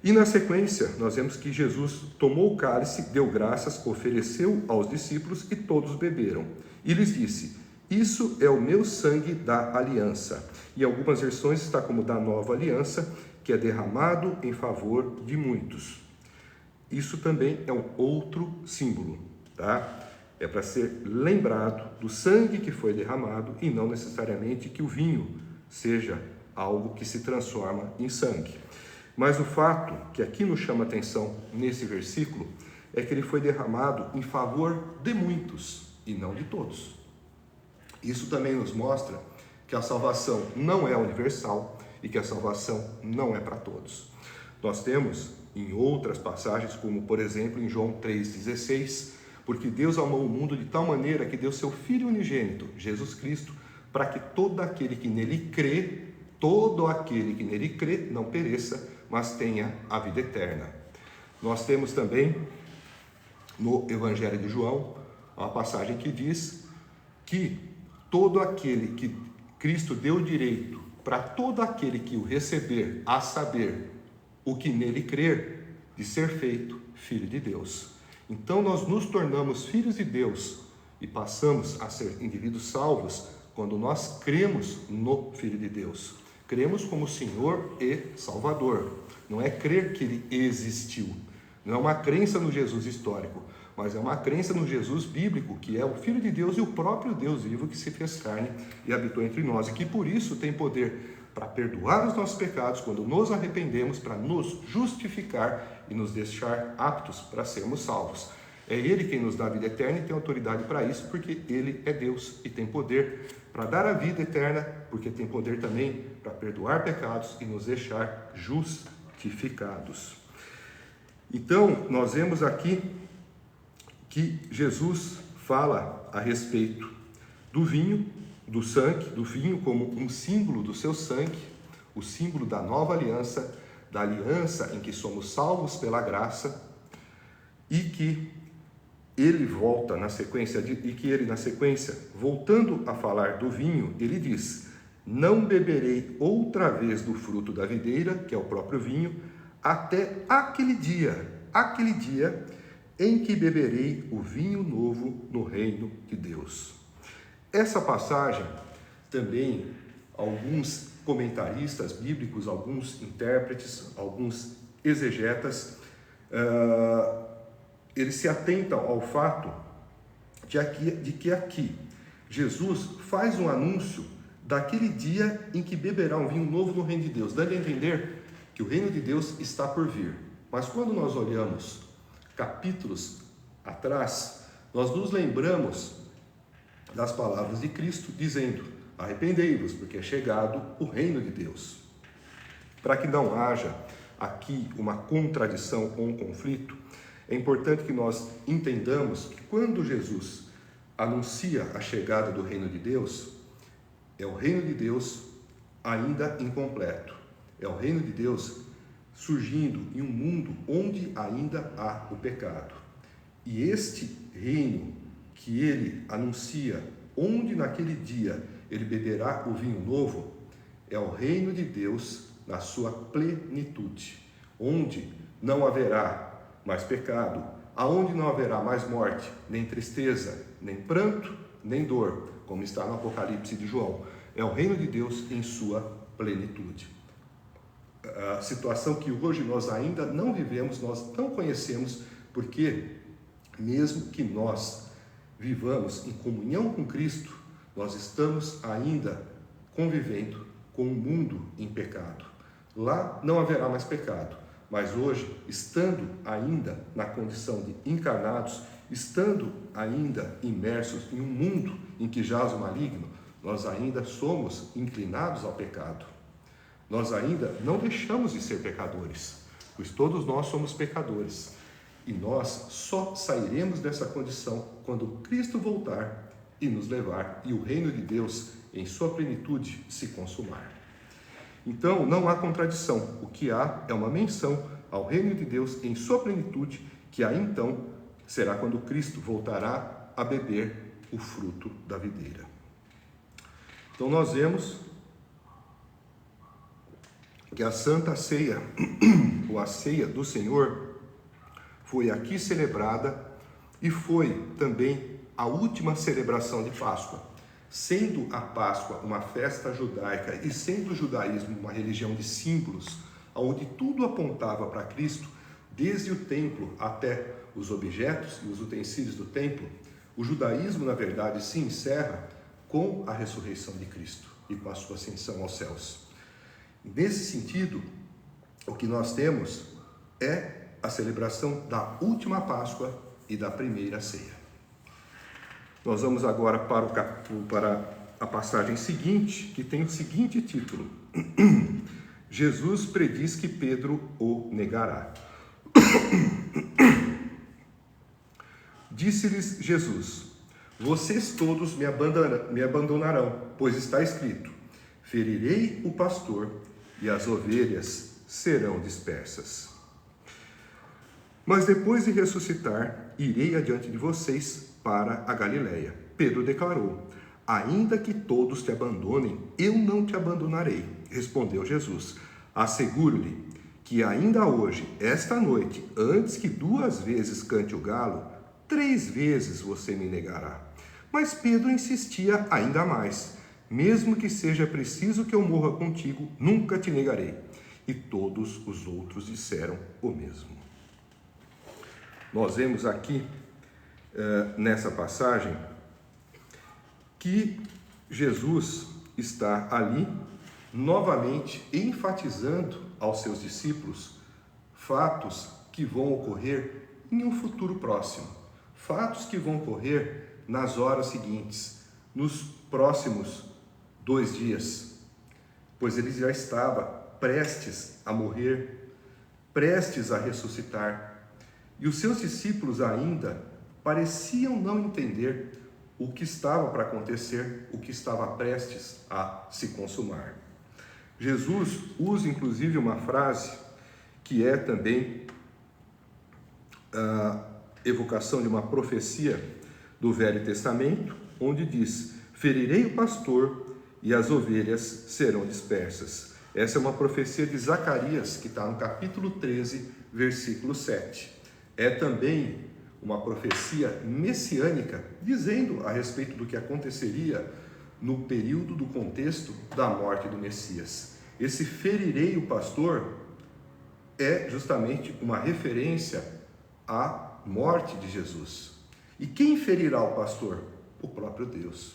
E na sequência, nós vemos que Jesus tomou o cálice, deu graças, ofereceu aos discípulos e todos beberam. E lhes disse: isso é o meu sangue da aliança. Em algumas versões está como da nova aliança, que é derramado em favor de muitos. Isso também é um outro símbolo, tá? É para ser lembrado do sangue que foi derramado e não necessariamente que o vinho seja algo que se transforma em sangue. Mas o fato que aqui nos chama atenção nesse versículo é que ele foi derramado em favor de muitos e não de todos. Isso também nos mostra que a salvação não é universal e que a salvação não é para todos. Nós temos em outras passagens, como por exemplo em João 3,16, porque Deus amou o mundo de tal maneira que deu seu Filho unigênito, Jesus Cristo, para que todo aquele que nele crê, não pereça, mas tenha a vida eterna. Nós temos também no Evangelho de João uma passagem que diz que todo aquele que Cristo deu o direito para todo aquele que o receber, a saber, o que nele crer, de ser feito filho de Deus. Então nós nos tornamos filhos de Deus e passamos a ser indivíduos salvos quando nós cremos no Filho de Deus. Cremos como Senhor e Salvador. Não é crer que ele existiu. Não é uma crença no Jesus histórico, mas é uma crença no Jesus bíblico, que é o Filho de Deus e o próprio Deus vivo que se fez carne e habitou entre nós, e que por isso tem poder para perdoar os nossos pecados quando nos arrependemos, para nos justificar e nos deixar aptos para sermos salvos. É Ele quem nos dá a vida eterna e tem autoridade para isso, porque Ele é Deus e tem poder para dar a vida eterna, porque tem poder também para perdoar pecados e nos deixar justificados. Então, nós vemos aqui que Jesus fala a respeito do vinho, do sangue, do vinho como um símbolo do seu sangue, o símbolo da nova aliança, da aliança em que somos salvos pela graça, e que ele volta na sequência, voltando a falar do vinho, ele diz: não beberei outra vez do fruto da videira, que é o próprio vinho, até aquele dia em que beberei o vinho novo no reino de Deus. Essa passagem também, alguns comentaristas bíblicos, alguns intérpretes, alguns exegetas, eles se atentam ao fato de que aqui Jesus faz um anúncio daquele dia em que beberá um vinho novo no reino de Deus, dando a entender que o reino de Deus está por vir. Mas quando nós olhamos capítulos atrás, nós nos lembramos das palavras de Cristo dizendo: arrependei-vos, porque é chegado o reino de Deus. Para que não haja aqui uma contradição ou um conflito, é importante que nós entendamos que quando Jesus anuncia a chegada do reino de Deus, é o reino de Deus ainda incompleto. É o reino de Deus surgindo em um mundo onde ainda há o pecado. E este reino que ele anuncia, onde naquele dia ele beberá o vinho novo, é o reino de Deus na sua plenitude, onde não haverá mais pecado, aonde não haverá mais morte, nem tristeza, nem pranto, nem dor, como está no Apocalipse de João. É o reino de Deus em sua plenitude. A situação que hoje nós ainda não vivemos, nós não conhecemos, porque mesmo que nós vivamos em comunhão com Cristo, nós estamos ainda convivendo com o mundo em pecado. Lá não haverá mais pecado, mas hoje, estando ainda na condição de encarnados, estando ainda imersos em um mundo em que jaz o maligno, nós ainda somos inclinados ao pecado. Nós ainda não deixamos de ser pecadores, pois todos nós somos pecadores. E nós só sairemos dessa condição quando Cristo voltar e nos levar, e o reino de Deus, em sua plenitude, se consumar. Então, não há contradição. O que há é uma menção ao reino de Deus em sua plenitude, que aí então será quando Cristo voltará a beber o fruto da videira. Então, nós vemos que a Santa Ceia, ou a Ceia do Senhor, foi aqui celebrada e foi também a última celebração de Páscoa. Sendo a Páscoa uma festa judaica e sendo o judaísmo uma religião de símbolos, onde tudo apontava para Cristo, desde o templo até os objetos e os utensílios do templo, o judaísmo, na verdade, se encerra com a ressurreição de Cristo e com a sua ascensão aos céus. Nesse sentido, o que nós temos é a celebração da última Páscoa e da primeira ceia. Nós vamos agora para a passagem seguinte, que tem o seguinte título: Jesus prediz que Pedro o negará. Disse-lhes Jesus: vocês todos me abandonarão, pois está escrito: ferirei o pastor e as ovelhas serão dispersas. Mas depois de ressuscitar, irei adiante de vocês para a Galileia. Pedro declarou: ainda que todos te abandonem, eu não te abandonarei. Respondeu Jesus: asseguro-lhe que ainda hoje, esta noite, antes que 2 vezes cante o galo, 3 vezes você me negará. Mas Pedro insistia ainda mais: mesmo que seja preciso que eu morra contigo, nunca te negarei. E todos os outros disseram o mesmo. Nós vemos aqui, nessa passagem, que Jesus está ali novamente enfatizando aos seus discípulos fatos que vão ocorrer em um futuro próximo, fatos que vão ocorrer nas horas seguintes, nos próximos 2 dias, pois ele já estava prestes a morrer, prestes a ressuscitar, e os seus discípulos ainda pareciam não entender o que estava para acontecer, o que estava prestes a se consumar. Jesus usa inclusive uma frase que é também a evocação de uma profecia do Velho Testamento, onde diz: ferirei o pastor e as ovelhas serão dispersas. Essa é uma profecia de Zacarias, que está no capítulo 13, versículo 7. É também uma profecia messiânica, dizendo a respeito do que aconteceria no período do contexto da morte do Messias. Esse ferirei o pastor é justamente uma referência à morte de Jesus. E quem ferirá o pastor? O próprio Deus.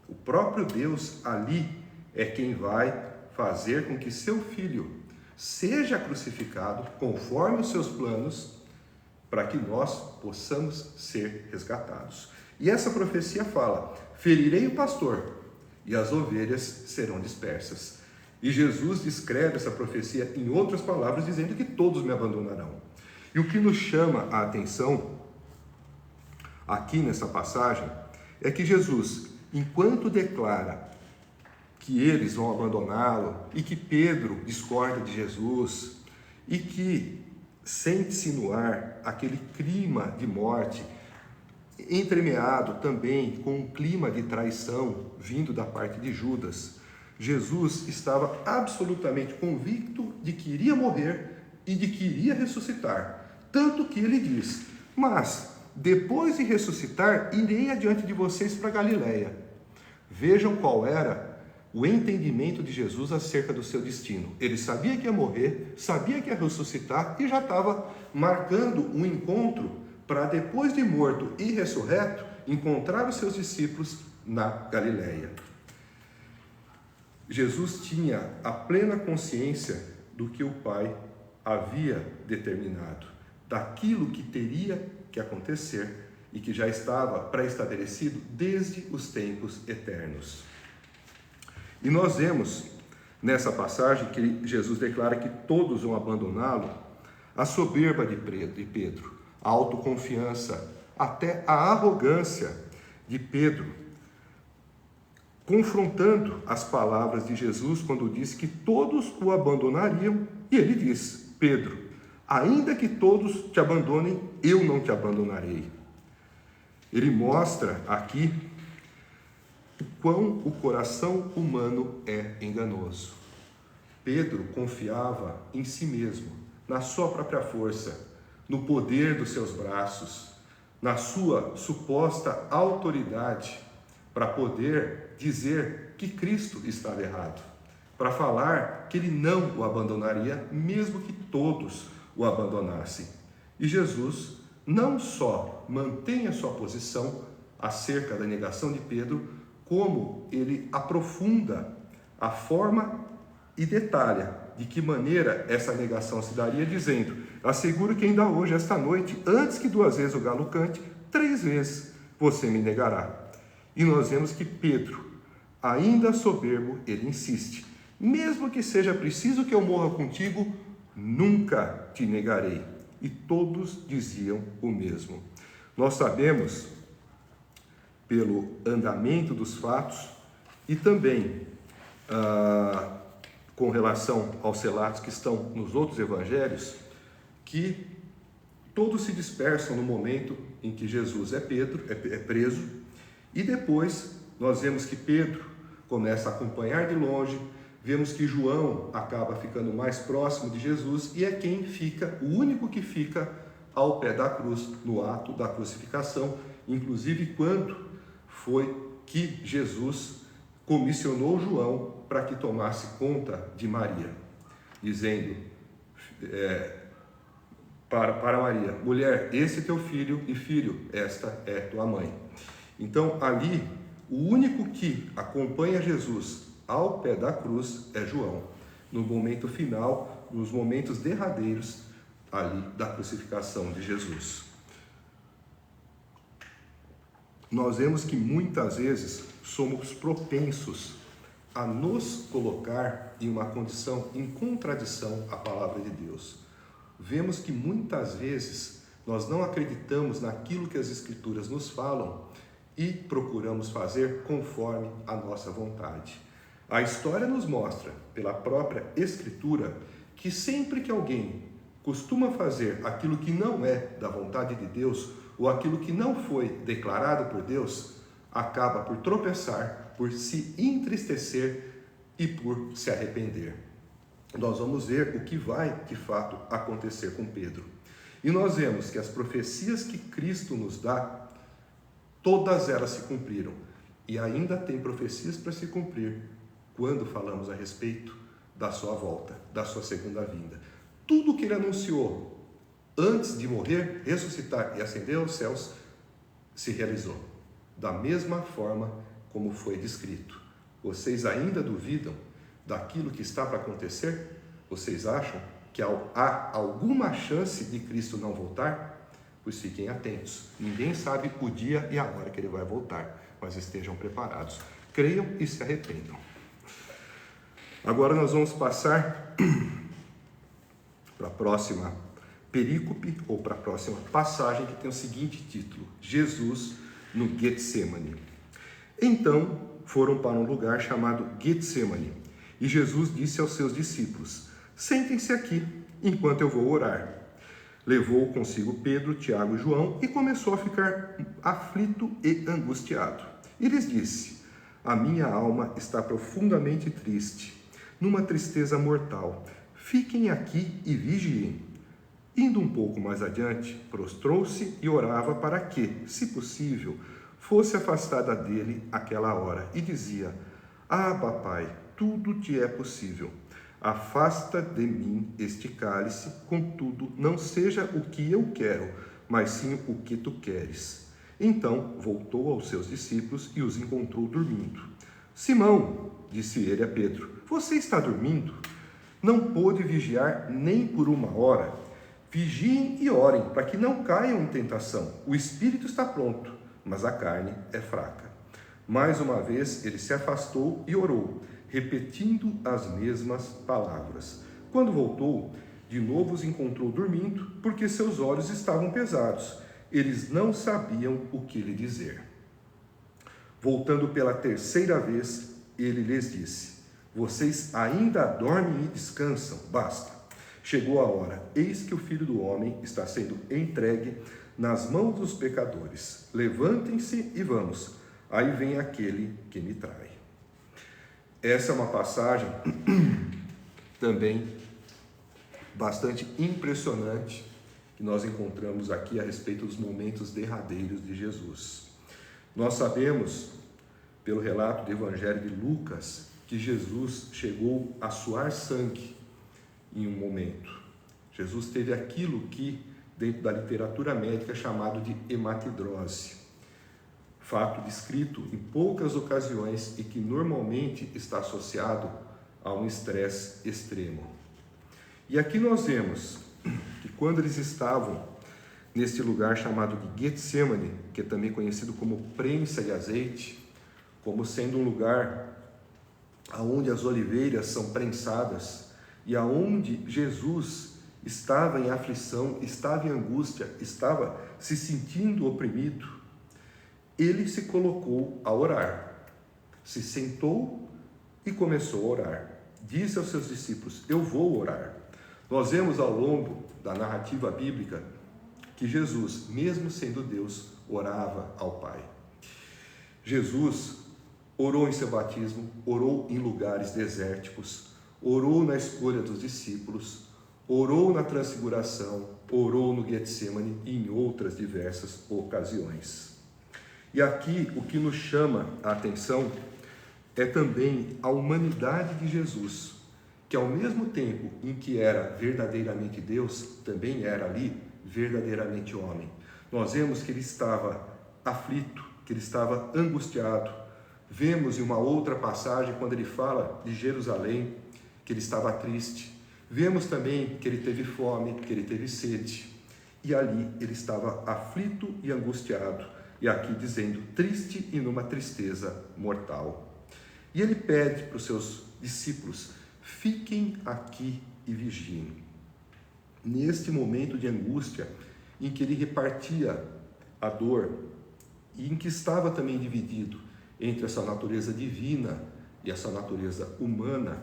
O próprio Deus ali é quem vai fazer com que seu filho seja crucificado conforme os seus planos, para que nós possamos ser resgatados. E essa profecia fala: ferirei o pastor e as ovelhas serão dispersas. E Jesus descreve essa profecia em outras palavras, dizendo que todos me abandonarão. E o que nos chama a atenção aqui nessa passagem é que Jesus, enquanto declara que eles vão abandoná-lo e que Pedro discorda de Jesus e que sente-se no ar aquele clima de morte, entremeado também com um clima de traição vindo da parte de Judas, Jesus estava absolutamente convicto de que iria morrer e de que iria ressuscitar. Tanto que ele diz: mas depois de ressuscitar, irei adiante de vocês para Galiléia. Vejam qual era o entendimento de Jesus acerca do seu destino. Ele sabia que ia morrer, sabia que ia ressuscitar e já estava marcando um encontro para, depois de morto e ressurreto, encontrar os seus discípulos na Galiléia. Jesus tinha a plena consciência do que o Pai havia determinado, daquilo que teria que acontecer e que já estava pré-estabelecido desde os tempos eternos. E nós vemos nessa passagem que Jesus declara que todos vão abandoná-lo, a soberba de Pedro, a autoconfiança, até a arrogância de Pedro, confrontando as palavras de Jesus quando disse que todos o abandonariam, e ele diz: Pedro, ainda que todos te abandonem, eu não te abandonarei. Ele mostra aqui o quão o coração humano é enganoso. Pedro confiava em si mesmo, na sua própria força, no poder dos seus braços, na sua suposta autoridade, para poder dizer que Cristo estava errado, para falar que ele não o abandonaria, mesmo que todos o abandonassem. E Jesus não só mantém a sua posição acerca da negação de Pedro, como ele aprofunda a forma e detalha de que maneira essa negação se daria, dizendo: asseguro que ainda hoje, esta noite, antes que 2 vezes o galo cante, 3 vezes você me negará. E nós vemos que Pedro, ainda soberbo, ele insiste: mesmo que seja preciso que eu morra contigo, nunca te negarei. E todos diziam o mesmo. Nós sabemos, pelo andamento dos fatos e também com relação aos relatos que estão nos outros evangelhos, que todos se dispersam no momento em que Jesus é preso, e depois, Nós vemos que Pedro começa a acompanhar de longe, vemos que João acaba ficando mais próximo de Jesus e é quem fica, o único que fica ao pé da cruz, no ato da crucificação, inclusive quando foi que Jesus comissionou João para que tomasse conta de Maria, dizendo para Maria: mulher, esse é teu filho, e filho, esta é tua mãe. Então ali, o único que acompanha Jesus ao pé da cruz é João, no momento final, nos momentos derradeiros ali da crucificação de Jesus. Nós vemos que muitas vezes somos propensos a nos colocar em uma condição em contradição à palavra de Deus. Vemos que muitas vezes nós não acreditamos naquilo que as Escrituras nos falam e procuramos fazer conforme a nossa vontade. A história nos mostra, pela própria Escritura, que sempre que alguém costuma fazer aquilo que não é da vontade de Deus, ou aquilo que não foi declarado por Deus, acaba por tropeçar, por se entristecer e por se arrepender. Nós vamos ver o que vai, de fato, acontecer com Pedro. E nós vemos que as profecias que Cristo nos dá, todas elas se cumpriram. E ainda tem profecias para se cumprir quando falamos a respeito da sua volta, da sua segunda vinda. Tudo que ele anunciou antes de morrer, ressuscitar e ascender aos céus, se realizou. Da mesma forma como foi descrito. Vocês ainda duvidam daquilo que está para acontecer? Vocês acham que há alguma chance de Cristo não voltar? Pois fiquem atentos. Ninguém sabe o dia e a hora que ele vai voltar, mas estejam preparados. Creiam e se arrependam. Agora nós vamos passar para a próxima perícope, ou para a próxima passagem, que tem o seguinte título: Jesus no Getsemane. Então foram para um lugar chamado Getsemane, e Jesus disse aos seus discípulos: sentem-se aqui, enquanto eu vou orar. Levou consigo Pedro, Tiago e João e começou a ficar aflito e angustiado. E lhes disse: a minha alma está profundamente triste, numa tristeza mortal. Fiquem aqui e vigiem. Indo um pouco mais adiante, prostrou-se e orava para que, se possível, fosse afastada dele aquela hora. E dizia: Abba, Pai, tudo te é possível. Afasta de mim este cálice, contudo, não seja o que eu quero, mas sim o que tu queres. Então voltou aos seus discípulos e os encontrou dormindo. Simão, disse ele a Pedro, você está dormindo? Não pôde vigiar nem por uma hora? Vigiem e orem, para que não caiam em tentação. O espírito está pronto, mas a carne é fraca. Mais uma vez ele se afastou e orou, repetindo as mesmas palavras. Quando voltou, de novo os encontrou dormindo, porque seus olhos estavam pesados. Eles não sabiam o que lhe dizer. Voltando pela terceira vez, ele lhes disse: vocês ainda dormem e descansam? Basta. Chegou a hora, eis que o Filho do Homem está sendo entregue nas mãos dos pecadores. Levantem-se e vamos. Aí vem aquele que me trai. Essa é uma passagem também bastante impressionante que nós encontramos aqui a respeito dos momentos derradeiros de Jesus. Nós sabemos, pelo relato do Evangelho de Lucas, que Jesus chegou a suar sangue em um momento. Jesus teve aquilo que, dentro da literatura médica, é chamado de hematidrose. Fato descrito em poucas ocasiões e que normalmente está associado a um estresse extremo. E aqui nós vemos que quando eles estavam neste lugar chamado de Getsemane, que é também conhecido como prensa de azeite, como sendo um lugar onde as oliveiras são prensadas e aonde Jesus estava em aflição, estava em angústia, estava se sentindo oprimido, ele se colocou a orar, se sentou e começou a orar. Disse aos seus discípulos: eu vou orar. Nós vemos ao longo da narrativa bíblica que Jesus, mesmo sendo Deus, orava ao Pai. Jesus orou em seu batismo, orou em lugares desérticos, orou na escolha dos discípulos, orou na transfiguração, orou no Getsemane e em outras diversas ocasiões. E aqui o que nos chama a atenção é também a humanidade de Jesus, que ao mesmo tempo em que era verdadeiramente Deus, também era ali verdadeiramente homem. Nós vemos que ele estava aflito, que ele estava angustiado. Vemos em uma outra passagem, quando ele fala de Jerusalém, que ele estava triste. Vemos também que ele teve fome, que ele teve sede. E ali ele estava aflito e angustiado. E aqui dizendo, triste e numa tristeza mortal. E ele pede para os seus discípulos, fiquem aqui e vigiem. Neste momento de angústia, em que ele repartia a dor, e em que estava também dividido entre essa natureza divina e essa natureza humana,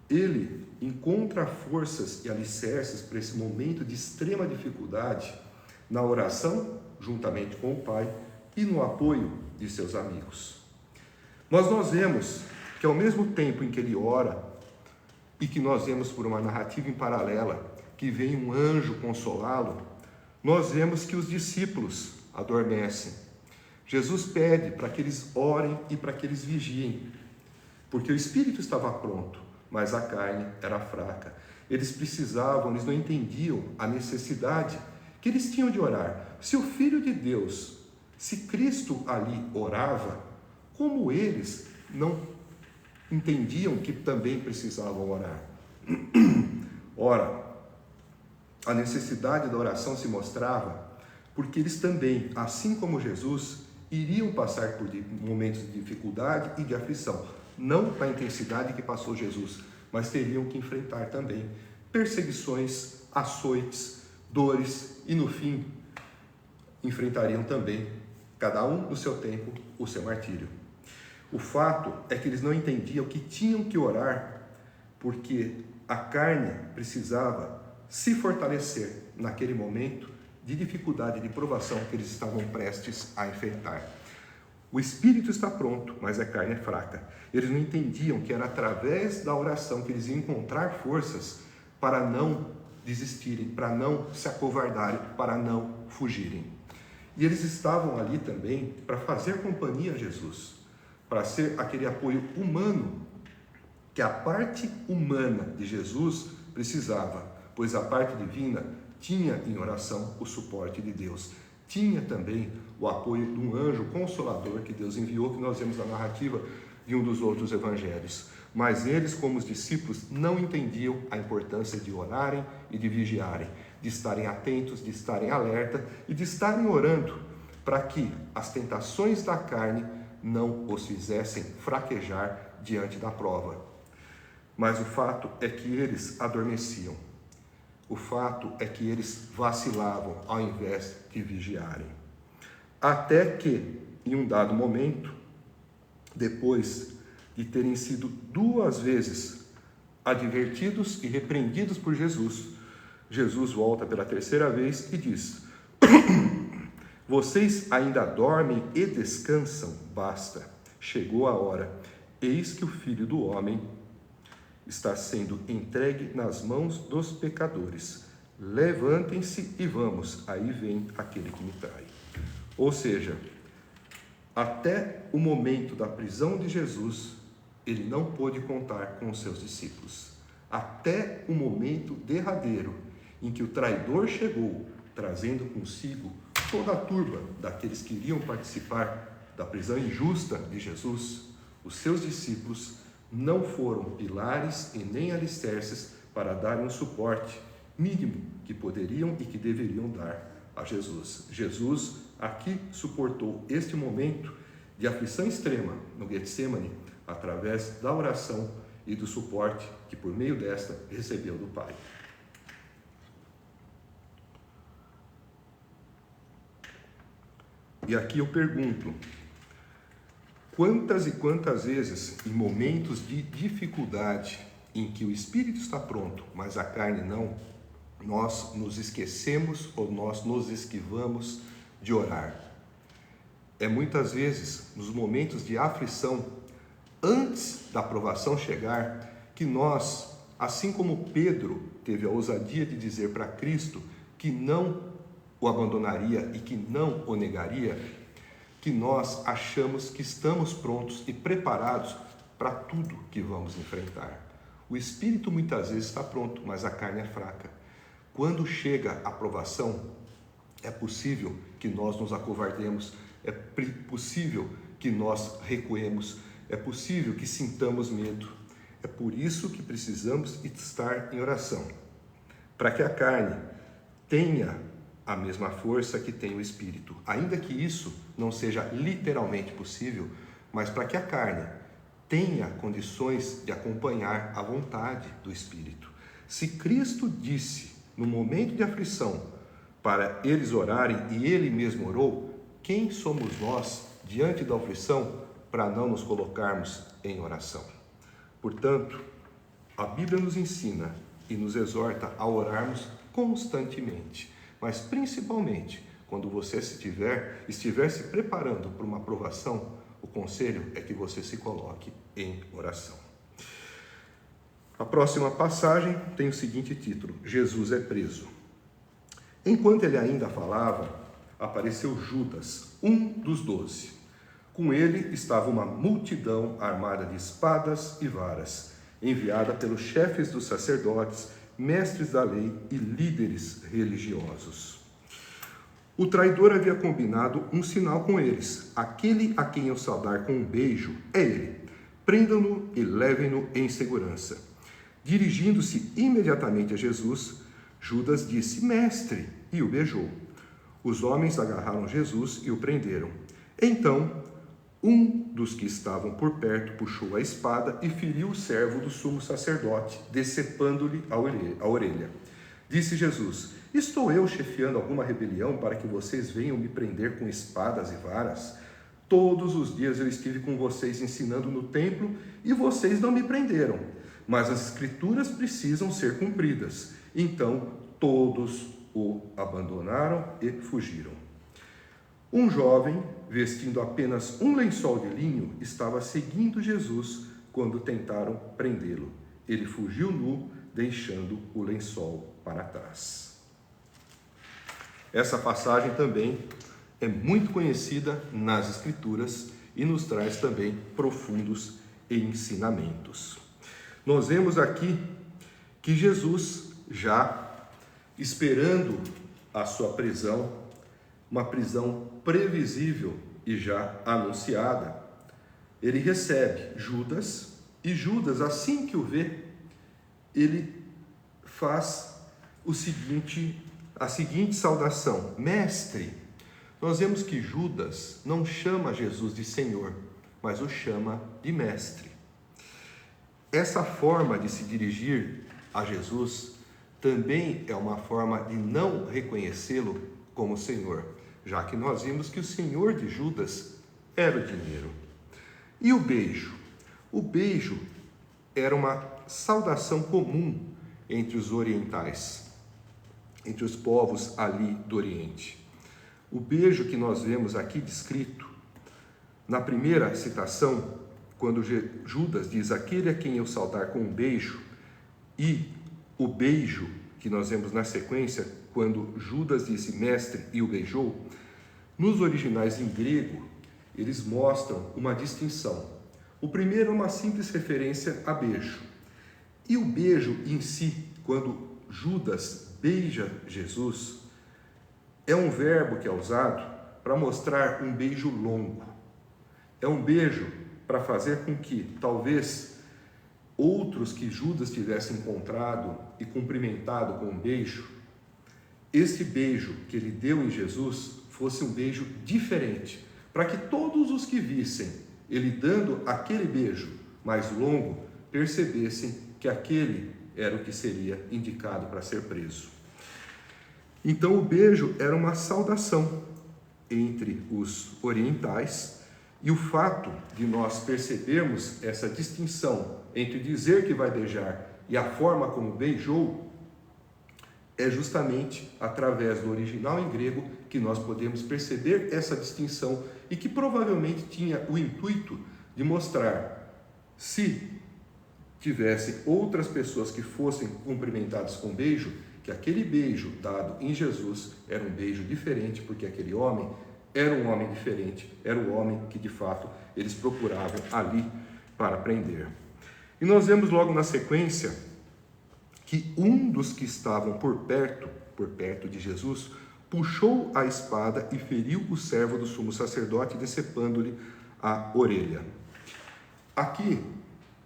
ele encontra forças e alicerces para esse momento de extrema dificuldade na oração, juntamente com o Pai, e no apoio de seus amigos. Nós vemos que ao mesmo tempo em que ele ora, e que nós vemos por uma narrativa em paralela, que vem um anjo consolá-lo, nós vemos que os discípulos adormecem. Jesus pede para que eles orem e para que eles vigiem, porque o espírito estava pronto, mas a carne era fraca. Eles precisavam, eles não entendiam a necessidade que eles tinham de orar. Se o Filho de Deus, se Cristo ali orava, como eles não entendiam que também precisavam orar? Ora, a necessidade da oração se mostrava porque eles também, assim como Jesus, iriam passar por momentos de dificuldade e de aflição. Não na intensidade que passou Jesus, mas teriam que enfrentar também perseguições, açoites, dores e, no fim, enfrentariam também, cada um no seu tempo, o seu martírio. O fato é que eles não entendiam que tinham que orar porque a carne precisava se fortalecer naquele momento de dificuldade, de provação que eles estavam prestes a enfrentar. O espírito está pronto, mas a carne é fraca. Eles não entendiam que era através da oração que eles iam encontrar forças para não desistirem, para não se acovardarem, para não fugirem. E eles estavam ali também para fazer companhia a Jesus, para ser aquele apoio humano que a parte humana de Jesus precisava, pois a parte divina tinha em oração o suporte de Deus. Tinha também o apoio de um anjo consolador que Deus enviou, que nós vemos na narrativa de um dos outros evangelhos. Mas eles, como os discípulos, não entendiam a importância de orarem e de vigiarem, de estarem atentos, de estarem alerta e de estarem orando para que as tentações da carne não os fizessem fraquejar diante da prova. Mas o fato é que eles adormeciam. O fato é que eles vacilavam ao invés de vigiarem. Até que, em um dado momento, depois de terem sido 2 vezes advertidos e repreendidos por Jesus, Jesus volta pela 3ª vez e diz: vocês ainda dormem e descansam? Basta, chegou a hora. Eis que o Filho do Homem está sendo entregue nas mãos dos pecadores. Levantem-se e vamos. Aí vem aquele que me trai. Ou seja, até o momento da prisão de Jesus, ele não pôde contar com os seus discípulos. Até o momento derradeiro em que o traidor chegou, trazendo consigo toda a turba daqueles que iriam participar da prisão injusta de Jesus, os seus discípulos não foram pilares e nem alicerces para dar um suporte mínimo que poderiam e que deveriam dar a Jesus. Jesus aqui suportou este momento de aflição extrema no Getsemane através da oração e do suporte que por meio desta recebeu do Pai. E aqui eu pergunto, quantas e quantas vezes, em momentos de dificuldade, em que o espírito está pronto, mas a carne não, nós nos esquecemos ou nós nos esquivamos de orar? É muitas vezes, nos momentos de aflição, antes da provação chegar, que nós, assim como Pedro teve a ousadia de dizer para Cristo que não o abandonaria e que não o negaria, que nós achamos que estamos prontos e preparados para tudo que vamos enfrentar. O espírito muitas vezes está pronto, mas a carne é fraca. Quando chega a provação, é possível que nós nos acovardemos, é possível que nós recuemos, é possível que sintamos medo. É por isso que precisamos estar em oração, para que a carne tenha a mesma força que tem o espírito, ainda que isso não seja literalmente possível, mas para que a carne tenha condições de acompanhar a vontade do espírito. Se Cristo disse no momento de aflição para eles orarem e ele mesmo orou, quem somos nós diante da aflição para não nos colocarmos em oração? Portanto, a Bíblia nos ensina e nos exorta a orarmos constantemente, mas principalmente quando você estiver se preparando para uma provação, o conselho é que você se coloque em oração. A próxima passagem tem o seguinte título: Jesus é preso. Enquanto ele ainda falava, apareceu Judas, um dos 12. Com ele estava uma multidão armada de espadas e varas, enviada pelos chefes dos sacerdotes, mestres da lei e líderes religiosos. O traidor havia combinado um sinal com eles: aquele a quem eu saudar com um beijo é ele. Prendam-no e levem-no em segurança. Dirigindo-se imediatamente a Jesus, Judas disse: Mestre, e o beijou. Os homens agarraram Jesus e o prenderam. Então, um dos que estavam por perto puxou a espada e feriu o servo do sumo sacerdote, decepando-lhe a orelha. Disse Jesus: Estou eu chefiando alguma rebelião para que vocês venham me prender com espadas e varas? Todos os dias eu estive com vocês ensinando no templo e vocês não me prenderam. Mas as escrituras precisam ser cumpridas. Então todos o abandonaram e fugiram. Um jovem, vestindo apenas um lençol de linho, estava seguindo Jesus quando tentaram prendê-lo. Ele fugiu nu, deixando o lençol para trás. Essa passagem também é muito conhecida nas Escrituras e nos traz também profundos ensinamentos. Nós vemos aqui que Jesus, já esperando a sua prisão, uma prisão previsível e já anunciada, ele recebe Judas, e Judas, assim que o vê, ele faz a seguinte saudação: Mestre. Nós vemos que Judas não chama Jesus de Senhor, mas o chama de Mestre. Essa forma de se dirigir a Jesus também é uma forma de não reconhecê-lo como Senhor, já que nós vimos que o Senhor de Judas era o dinheiro. E o beijo? O beijo era uma saudação comum entre os orientais, entre os povos ali do Oriente. O beijo que nós vemos aqui descrito, na primeira citação, quando Judas diz: aquele a quem eu saudar com um beijo, e o beijo que nós vemos na sequência, quando Judas disse mestre e o beijou, nos originais em grego, eles mostram uma distinção. O primeiro é uma simples referência a beijo. E o beijo em si, quando Judas beija Jesus, é um verbo que é usado para mostrar um beijo longo. É um beijo para fazer com que, talvez, outros que Judas tivesse encontrado e cumprimentado com um beijo, esse beijo que ele deu em Jesus fosse um beijo diferente, para que todos os que vissem ele dando aquele beijo mais longo, percebessem que aquele era o que seria indicado para ser preso. Então o beijo era uma saudação entre os orientais, e o fato de nós percebermos essa distinção entre dizer que vai beijar e a forma como beijou, é justamente através do original em grego que nós podemos perceber essa distinção, e que provavelmente tinha o intuito de mostrar Se tivessem outras pessoas que fossem cumprimentadas com beijo, que aquele beijo dado em Jesus era um beijo diferente, porque aquele homem era um homem diferente, era o homem que de fato eles procuravam ali para prender. E nós vemos logo na sequência que um dos que estavam por perto de Jesus, puxou a espada e feriu o servo do sumo sacerdote, decepando-lhe a orelha. Aqui,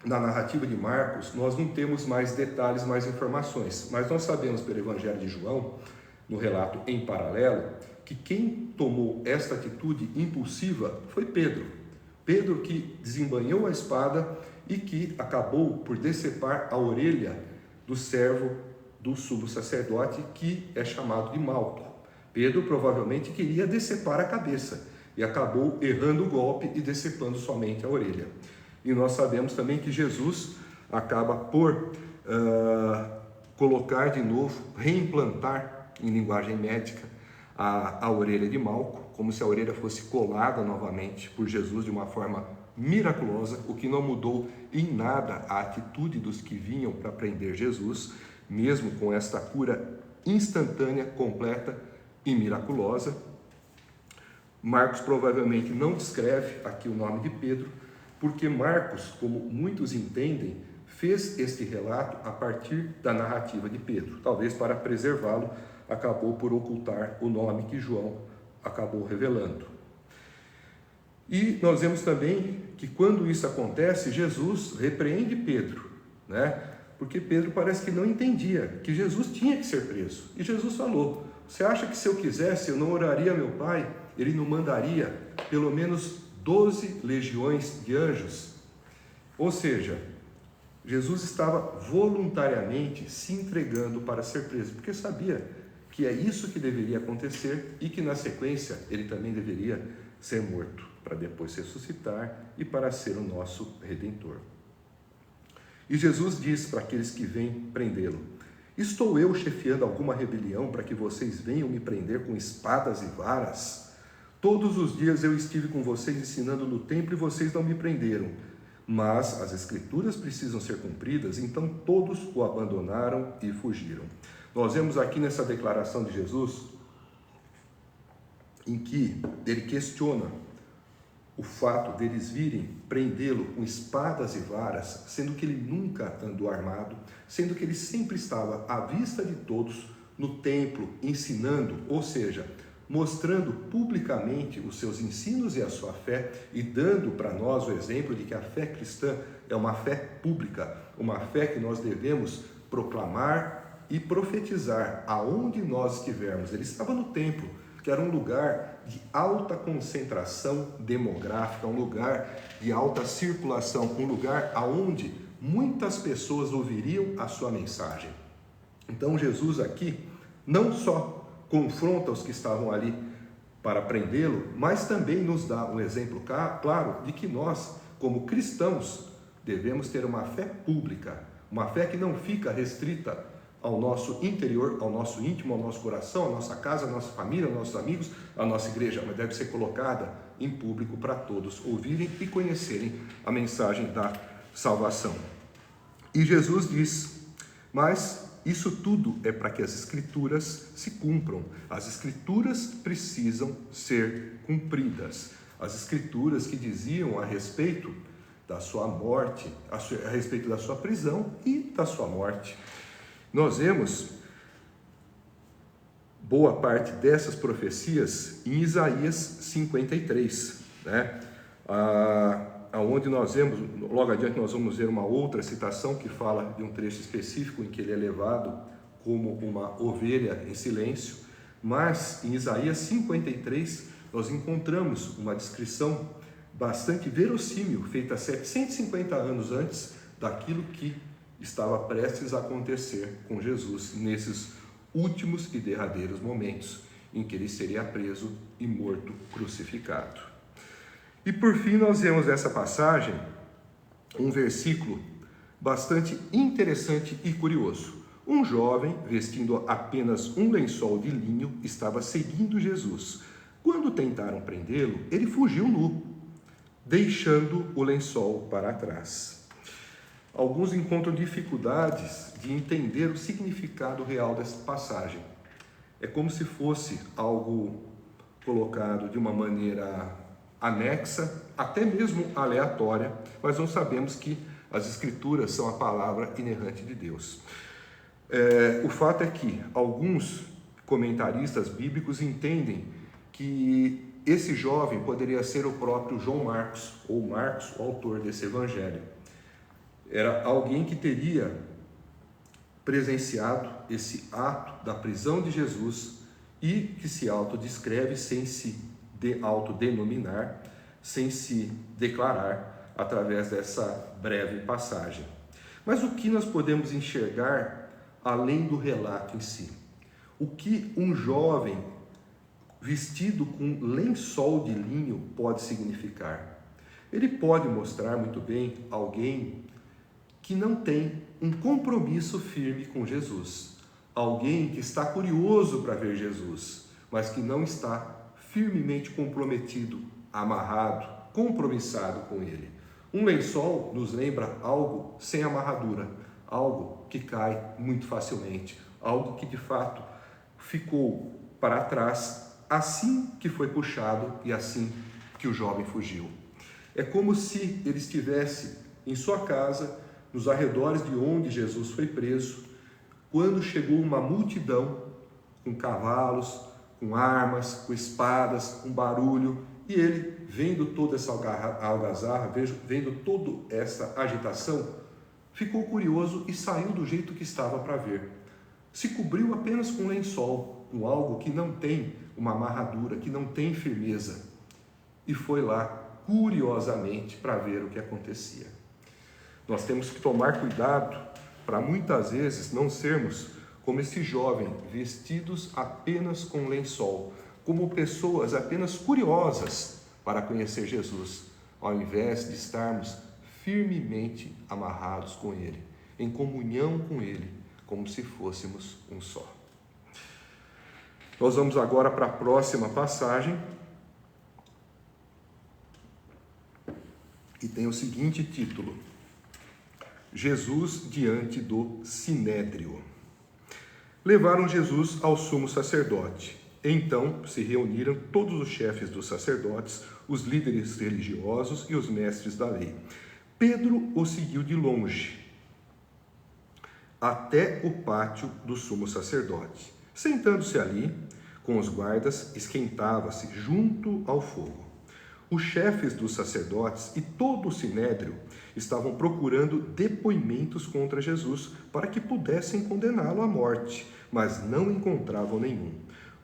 na narrativa de Marcos, nós não temos mais detalhes, mais informações, mas nós sabemos pelo Evangelho de João, no relato em paralelo, que quem tomou esta atitude impulsiva foi Pedro. Pedro que desembainhou a espada e que acabou por decepar a orelha do servo do sumo sacerdote, que é chamado de Malco. Pedro provavelmente queria decepar a cabeça e acabou errando o golpe e decepando somente a orelha. E nós sabemos também que Jesus acaba por colocar de novo, reimplantar em linguagem médica a orelha de Malco, como se a orelha fosse colada novamente por Jesus de uma forma miraculosa, o que não mudou em nada a atitude dos que vinham para prender Jesus, mesmo com esta cura instantânea, completa e miraculosa. Marcos provavelmente não descreve aqui o nome de Pedro, porque Marcos, como muitos entendem, fez este relato a partir da narrativa de Pedro. Talvez para preservá-lo, acabou por ocultar o nome que João acabou revelando. E nós vemos também que quando isso acontece, Jesus repreende Pedro, né? Porque Pedro parece que não entendia que Jesus tinha que ser preso. E Jesus falou: você acha que se eu quisesse, eu não oraria a meu Pai? Ele não mandaria pelo menos 12 legiões de anjos? Ou seja, Jesus estava voluntariamente se entregando para ser preso, porque sabia que é isso que deveria acontecer e que na sequência ele também deveria ser morto, para depois ressuscitar e para ser o nosso Redentor. E Jesus diz para aqueles que vêm prendê-lo: estou eu chefiando alguma rebelião para que vocês venham me prender com espadas e varas? Todos os dias eu estive com vocês ensinando no templo e vocês não me prenderam. Mas as escrituras precisam ser cumpridas, então todos o abandonaram e fugiram. Nós vemos aqui nessa declaração de Jesus, em que ele questiona o fato deles virem prendê-lo com espadas e varas, sendo que ele nunca andou armado, sendo que ele sempre estava à vista de todos no templo, ensinando, ou seja, mostrando publicamente os seus ensinos e a sua fé e dando para nós o exemplo de que a fé cristã é uma fé pública, uma fé que nós devemos proclamar e profetizar aonde nós estivermos. Ele estava no templo, que era um lugar de alta concentração demográfica, um lugar de alta circulação, um lugar aonde muitas pessoas ouviriam a sua mensagem. Então Jesus aqui não só confronta os que estavam ali para prendê-lo, mas também nos dá um exemplo claro de que nós, como cristãos, devemos ter uma fé pública, uma fé que não fica restrita ao nosso interior, ao nosso íntimo, ao nosso coração, à nossa casa, à nossa família, aos nossos amigos, à nossa igreja, mas deve ser colocada em público para todos ouvirem e conhecerem a mensagem da salvação. E Jesus diz: mas isso tudo é para que as Escrituras se cumpram. As Escrituras precisam ser cumpridas. As Escrituras que diziam a respeito da sua morte, a respeito da sua prisão e da sua morte. Nós vemos boa parte dessas profecias em Isaías 53, né? Onde nós vemos, logo adiante nós vamos ver uma outra citação que fala de um trecho específico em que ele é levado como uma ovelha em silêncio, mas em Isaías 53 nós encontramos uma descrição bastante verossímil, feita 750 anos antes daquilo que estava prestes a acontecer com Jesus nesses últimos e derradeiros momentos em que ele seria preso e morto, crucificado. E por fim nós vemos nessa passagem um versículo bastante interessante e curioso. Um jovem, vestindo apenas um lençol de linho, estava seguindo Jesus. Quando tentaram prendê-lo, ele fugiu nu, deixando o lençol para trás. alguns encontram dificuldades de entender o significado real dessa passagem. É como se fosse algo colocado de uma maneira anexa, até mesmo aleatória, mas não sabemos que as Escrituras são a palavra inerrante de Deus. O fato é que alguns comentaristas bíblicos entendem que esse jovem poderia ser o próprio João Marcos, ou Marcos, o autor desse evangelho. Era alguém que teria presenciado esse ato da prisão de Jesus e que se autodescreve sem se autodenominar, sem se declarar através dessa breve passagem. Mas o que nós podemos enxergar além do relato em si? O que um jovem vestido com lençol de linho pode significar? Ele pode mostrar muito bem alguém que não tem um compromisso firme com Jesus. Alguém que está curioso para ver Jesus, mas que não está firmemente comprometido, amarrado, compromissado com ele. Um lençol nos lembra algo sem amarradura, algo que cai muito facilmente, algo que de fato ficou para trás assim que foi puxado e assim que o jovem fugiu. É como se ele estivesse em sua casa, nos arredores de onde Jesus foi preso, quando chegou uma multidão com cavalos, com armas, com espadas, com barulho, e ele, vendo toda essa algazarra, vendo toda essa agitação, ficou curioso e saiu do jeito que estava para ver. Se cobriu apenas com lençol, com algo que não tem uma amarradura, que não tem firmeza, e foi lá curiosamente para ver o que acontecia. Nós temos que tomar cuidado para muitas vezes não sermos como esse jovem, vestidos apenas com lençol, como pessoas apenas curiosas para conhecer Jesus, ao invés de estarmos firmemente amarrados com Ele, em comunhão com Ele, como se fôssemos um só. Nós vamos agora para a próxima passagem, que tem o seguinte título: Jesus diante do Sinédrio. Levaram Jesus ao sumo sacerdote. Então se reuniram todos os chefes dos sacerdotes, os líderes religiosos e os mestres da lei. Pedro o seguiu de longe, até o pátio do sumo sacerdote. Sentando-se ali, com os guardas, esquentava-se junto ao fogo. Os chefes dos sacerdotes e todo o sinédrio estavam procurando depoimentos contra Jesus para que pudessem condená-lo à morte, mas não encontravam nenhum.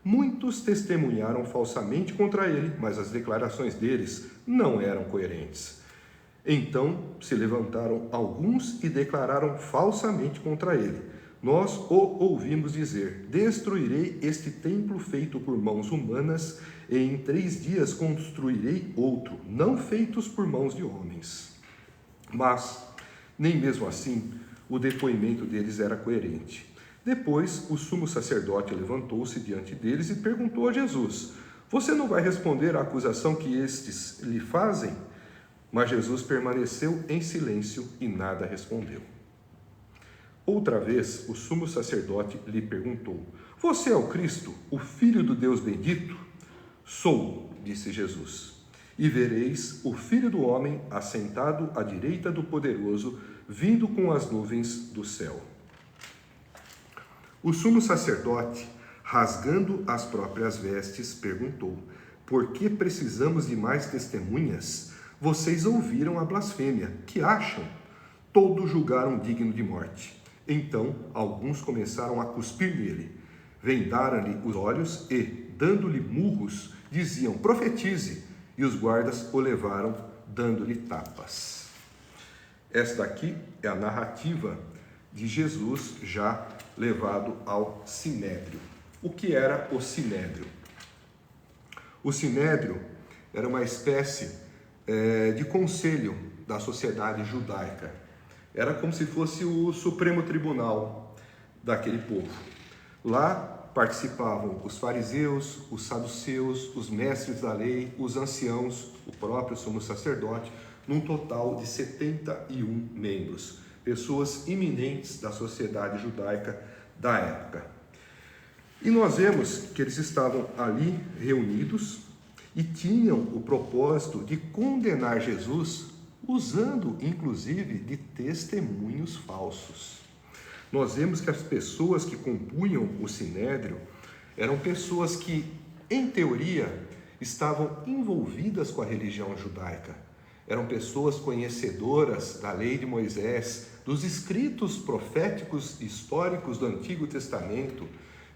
Muitos testemunharam falsamente contra ele, mas as declarações deles não eram coerentes. Então se levantaram alguns e declararam falsamente contra ele: nós o ouvimos dizer: destruirei este templo feito por mãos humanas, e em 3 dias construirei outro, não feitos por mãos de homens. Mas, nem mesmo assim, o depoimento deles era coerente. Depois, o sumo sacerdote levantou-se diante deles e perguntou a Jesus: você não vai responder à acusação que estes lhe fazem? Mas Jesus permaneceu em silêncio e nada respondeu. Outra vez, o sumo sacerdote lhe perguntou: você é o Cristo, o Filho do Deus bendito? Sou, disse Jesus. E vereis o Filho do Homem assentado à direita do Poderoso, vindo com as nuvens do céu. O sumo sacerdote, rasgando as próprias vestes, perguntou: por que precisamos de mais testemunhas? Vocês ouviram a blasfêmia. Que acham? Todos julgaram digno de morte. Então, alguns começaram a cuspir nele. Vendaram-lhe os olhos e, dando-lhe murros, diziam: profetize. E os guardas o levaram, dando-lhe tapas. Esta aqui é a narrativa de Jesus já levado ao Sinédrio. O que era o Sinédrio? O Sinédrio era uma espécie de conselho da sociedade judaica. Era como se fosse o Supremo Tribunal daquele povo. Lá participavam os fariseus, os saduceus, os mestres da lei, os anciãos, o próprio sumo sacerdote, num total de 71 membros. pessoas eminentes da sociedade judaica da época. E nós vemos que eles estavam ali reunidos e tinham o propósito de condenar Jesus, usando inclusive de testemunhos falsos. Nós vemos que as pessoas que compunham o Sinédrio eram pessoas que, em teoria, estavam envolvidas com a religião judaica. Eram pessoas conhecedoras da lei de Moisés, dos escritos proféticos históricos do Antigo Testamento,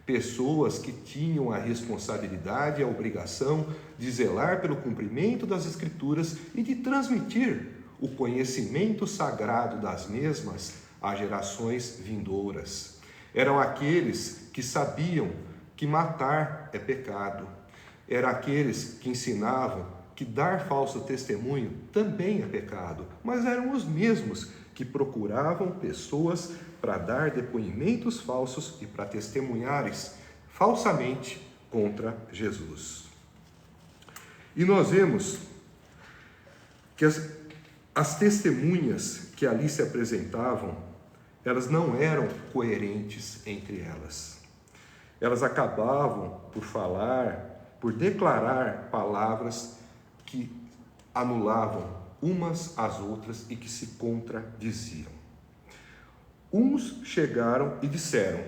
pessoas que tinham a responsabilidade e a obrigação de zelar pelo cumprimento das Escrituras e de transmitir o conhecimento sagrado das mesmas às gerações vindouras. Eram aqueles que sabiam que matar é pecado. Eram aqueles que ensinavam que dar falso testemunho também é pecado, mas eram os mesmos que procuravam pessoas para dar depoimentos falsos e para testemunharem falsamente contra Jesus. E nós vemos que as testemunhas que ali se apresentavam, elas não eram coerentes entre elas. Elas acabavam por falar, por declarar palavras que anulavam umas às outras e que se contradiziam. Uns chegaram e disseram: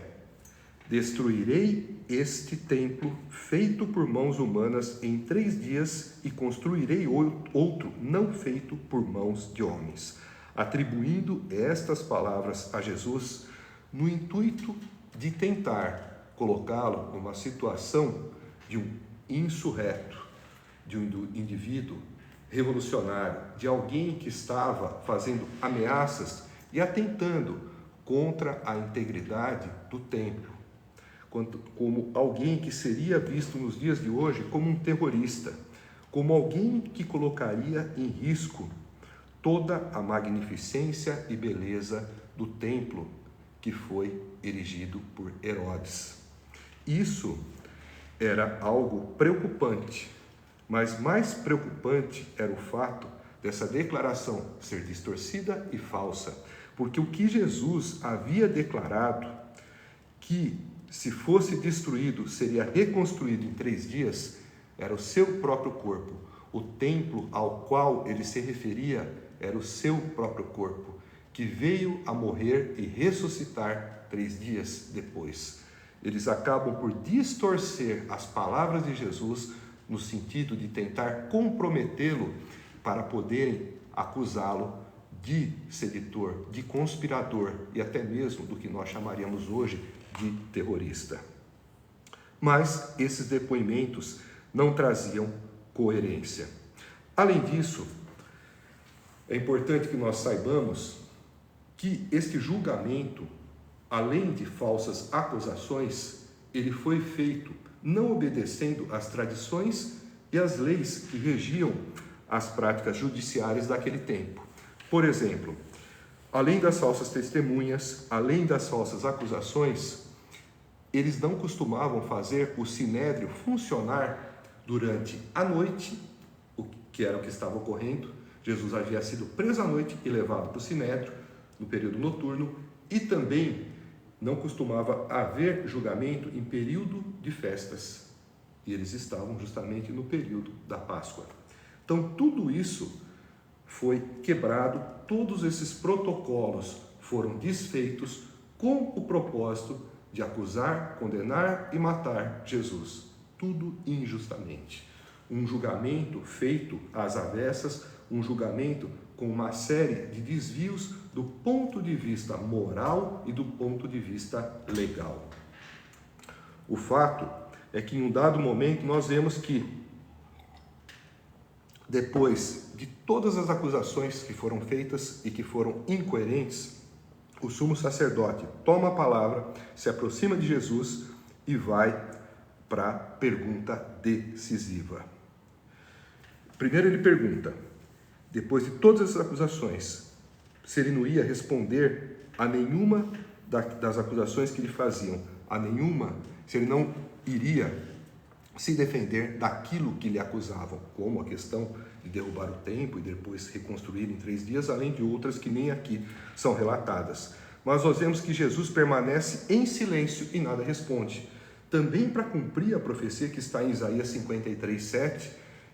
destruirei este templo feito por mãos humanas em 3 dias e construirei outro não feito por mãos de homens, atribuindo estas palavras a Jesus no intuito de tentar colocá-lo numa situação de um insurreto, de um indivíduo revolucionário, de alguém que estava fazendo ameaças e atentando contra a integridade do templo, como alguém que seria visto nos dias de hoje como um terrorista, como alguém que colocaria em risco toda a magnificência e beleza do templo que foi erigido por Herodes. Isso era algo preocupante, mas mais preocupante era o fato dessa declaração ser distorcida e falsa, porque o que Jesus havia declarado, que se fosse destruído seria reconstruído em 3 dias, era o seu próprio corpo. O templo ao qual ele se referia era o seu próprio corpo, que veio a morrer e ressuscitar 3 dias depois. Eles acabam por distorcer as palavras de Jesus no sentido de tentar comprometê-lo para poderem acusá-lo de seditor, de conspirador e até mesmo do que nós chamaríamos hoje de terrorista. Mas esses depoimentos não traziam coerência. Além disso, é importante que nós saibamos que este julgamento, além de falsas acusações, ele foi feito não obedecendo às tradições e às leis que regiam as práticas judiciárias daquele tempo. Por exemplo, além das falsas testemunhas, além das falsas acusações, eles não costumavam fazer o sinédrio funcionar durante a noite, o que era o que estava ocorrendo. Jesus havia sido preso à noite e levado para o sinédrio no período noturno, e também não costumava haver julgamento em período de festas, e eles estavam justamente no período da Páscoa. Então tudo isso foi quebrado, todos esses protocolos foram desfeitos com o propósito de acusar, condenar e matar Jesus, tudo injustamente. Um julgamento feito às avessas, um julgamento com uma série de desvios do ponto de vista moral e do ponto de vista legal. O fato é que em um dado momento nós vemos que, depois de todas as acusações que foram feitas e que foram incoerentes, o sumo sacerdote toma a palavra, se aproxima de Jesus e vai para a pergunta decisiva. Primeiro ele pergunta, depois de todas essas acusações, se ele não ia responder a nenhuma das acusações que lhe faziam, a nenhuma, se ele não iria se defender daquilo que lhe acusavam, como a questão de derrubar o templo e depois reconstruir em 3 dias, além de outras que nem aqui são relatadas. Mas nós vemos que Jesus permanece em silêncio e nada responde. Também para cumprir a profecia que está em Isaías 53:7,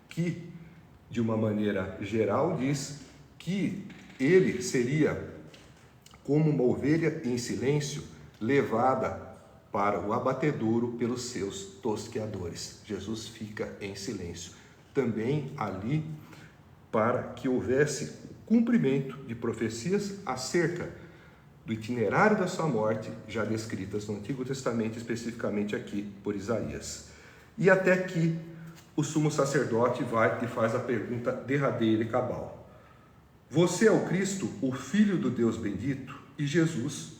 que de uma maneira geral diz que ele seria como uma ovelha em silêncio, levada para o abatedouro pelos seus tosqueadores. Jesus fica em silêncio. Também ali para que houvesse cumprimento de profecias acerca do itinerário da sua morte, já descritas no Antigo Testamento, especificamente aqui por Isaías. E até que o sumo sacerdote vai e faz a pergunta derradeira e cabal: você é o Cristo, o Filho do Deus bendito? E Jesus,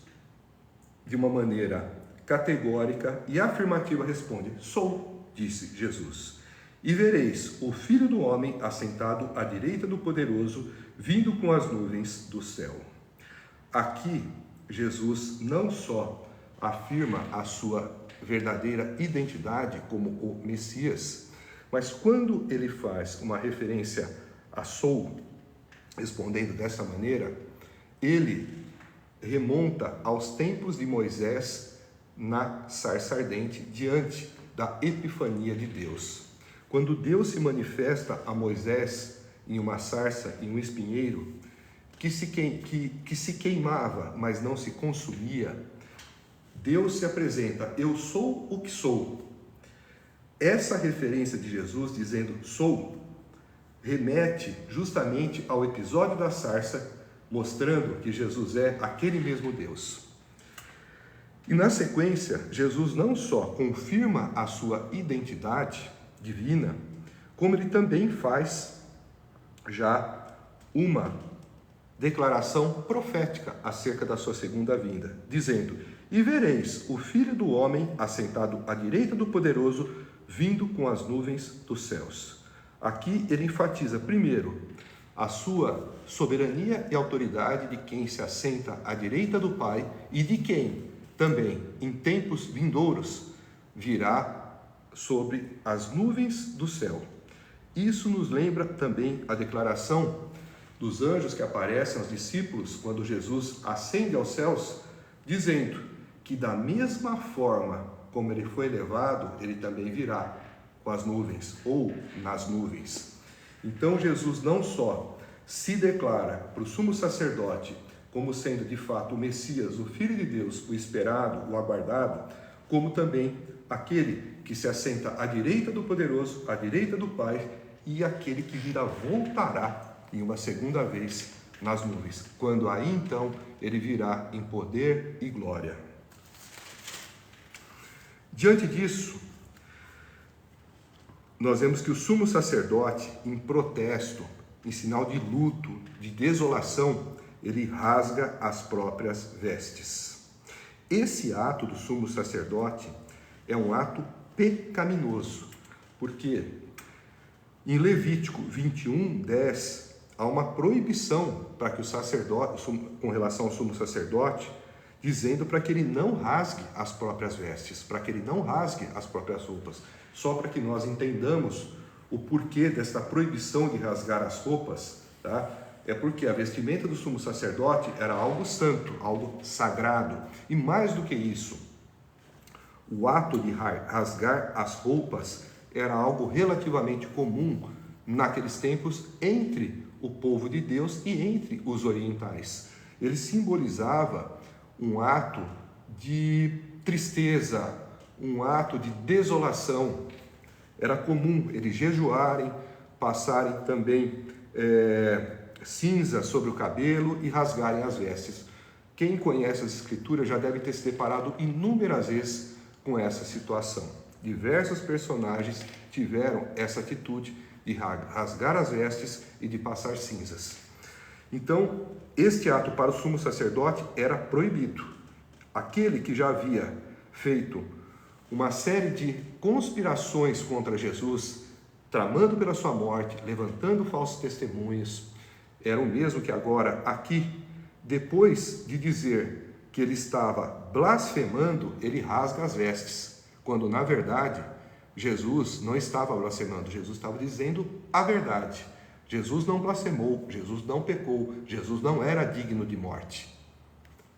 de uma maneira categórica e afirmativa, responde: sou, disse Jesus. E vereis o Filho do Homem assentado à direita do Poderoso, vindo com as nuvens do céu. Aqui, Jesus não só afirma a sua verdadeira identidade como o Messias, mas quando ele faz uma referência a sou, respondendo dessa maneira, ele remonta aos tempos de Moisés na sarça ardente, diante da epifania de Deus. Quando Deus se manifesta a Moisés em uma sarça, em um espinheiro, que se queimava, mas não se consumia, Deus se apresenta: eu sou o que sou. Essa referência de Jesus dizendo sou, remete justamente ao episódio da sarça, mostrando que Jesus é aquele mesmo Deus. E na sequência, Jesus não só confirma a sua identidade divina, como ele também faz já uma declaração profética acerca da sua segunda vinda, dizendo: e vereis o Filho do Homem assentado à direita do Poderoso, vindo com as nuvens dos céus. Aqui ele enfatiza, primeiro, a sua soberania e autoridade de quem se assenta à direita do Pai e de quem também, em tempos vindouros, virá sobre as nuvens do céu. Isso nos lembra também a declaração dos anjos que aparecem aos discípulos quando Jesus ascende aos céus, dizendo que da mesma forma como ele foi levado, ele também virá com as nuvens ou nas nuvens. Então Jesus não só se declara para o sumo sacerdote como sendo de fato o Messias, o Filho de Deus, o esperado, o aguardado, como também aquele que se assenta à direita do Poderoso, à direita do Pai, e aquele que voltará em uma segunda vez nas nuvens, quando aí então ele virá em poder e glória. Diante disso, nós vemos que o sumo sacerdote, em protesto, em sinal de luto, de desolação, ele rasga as próprias vestes. Esse ato do sumo sacerdote é um ato pecaminoso, porque em Levítico 21:10 há uma proibição para que o sacerdote, com relação ao sumo sacerdote, dizendo para que ele não rasgue as próprias vestes, para que ele não rasgue as próprias roupas. Só para que nós entendamos o porquê desta proibição de rasgar as roupas, tá? É porque a vestimenta do sumo sacerdote era algo santo, algo sagrado. E mais do que isso, o ato de rasgar as roupas era algo relativamente comum naqueles tempos entre o povo de Deus e entre os orientais. Ele simbolizava um ato de tristeza, um ato de desolação. Era comum eles jejuarem, passarem também cinza sobre o cabelo e rasgarem as vestes. Quem conhece as Escrituras já deve ter se deparado inúmeras vezes com essa situação. Diversos personagens tiveram essa atitude de rasgar as vestes e de passar cinzas. Então, este ato para o sumo sacerdote era proibido. Aquele que já havia feito uma série de conspirações contra Jesus, tramando pela sua morte, levantando falsos testemunhos, era o mesmo que agora aqui, depois de dizer que ele estava blasfemando, ele rasga as vestes, quando na verdade Jesus não estava blasfemando, Jesus estava dizendo a verdade. Jesus não blasfemou, Jesus não pecou, Jesus não era digno de morte.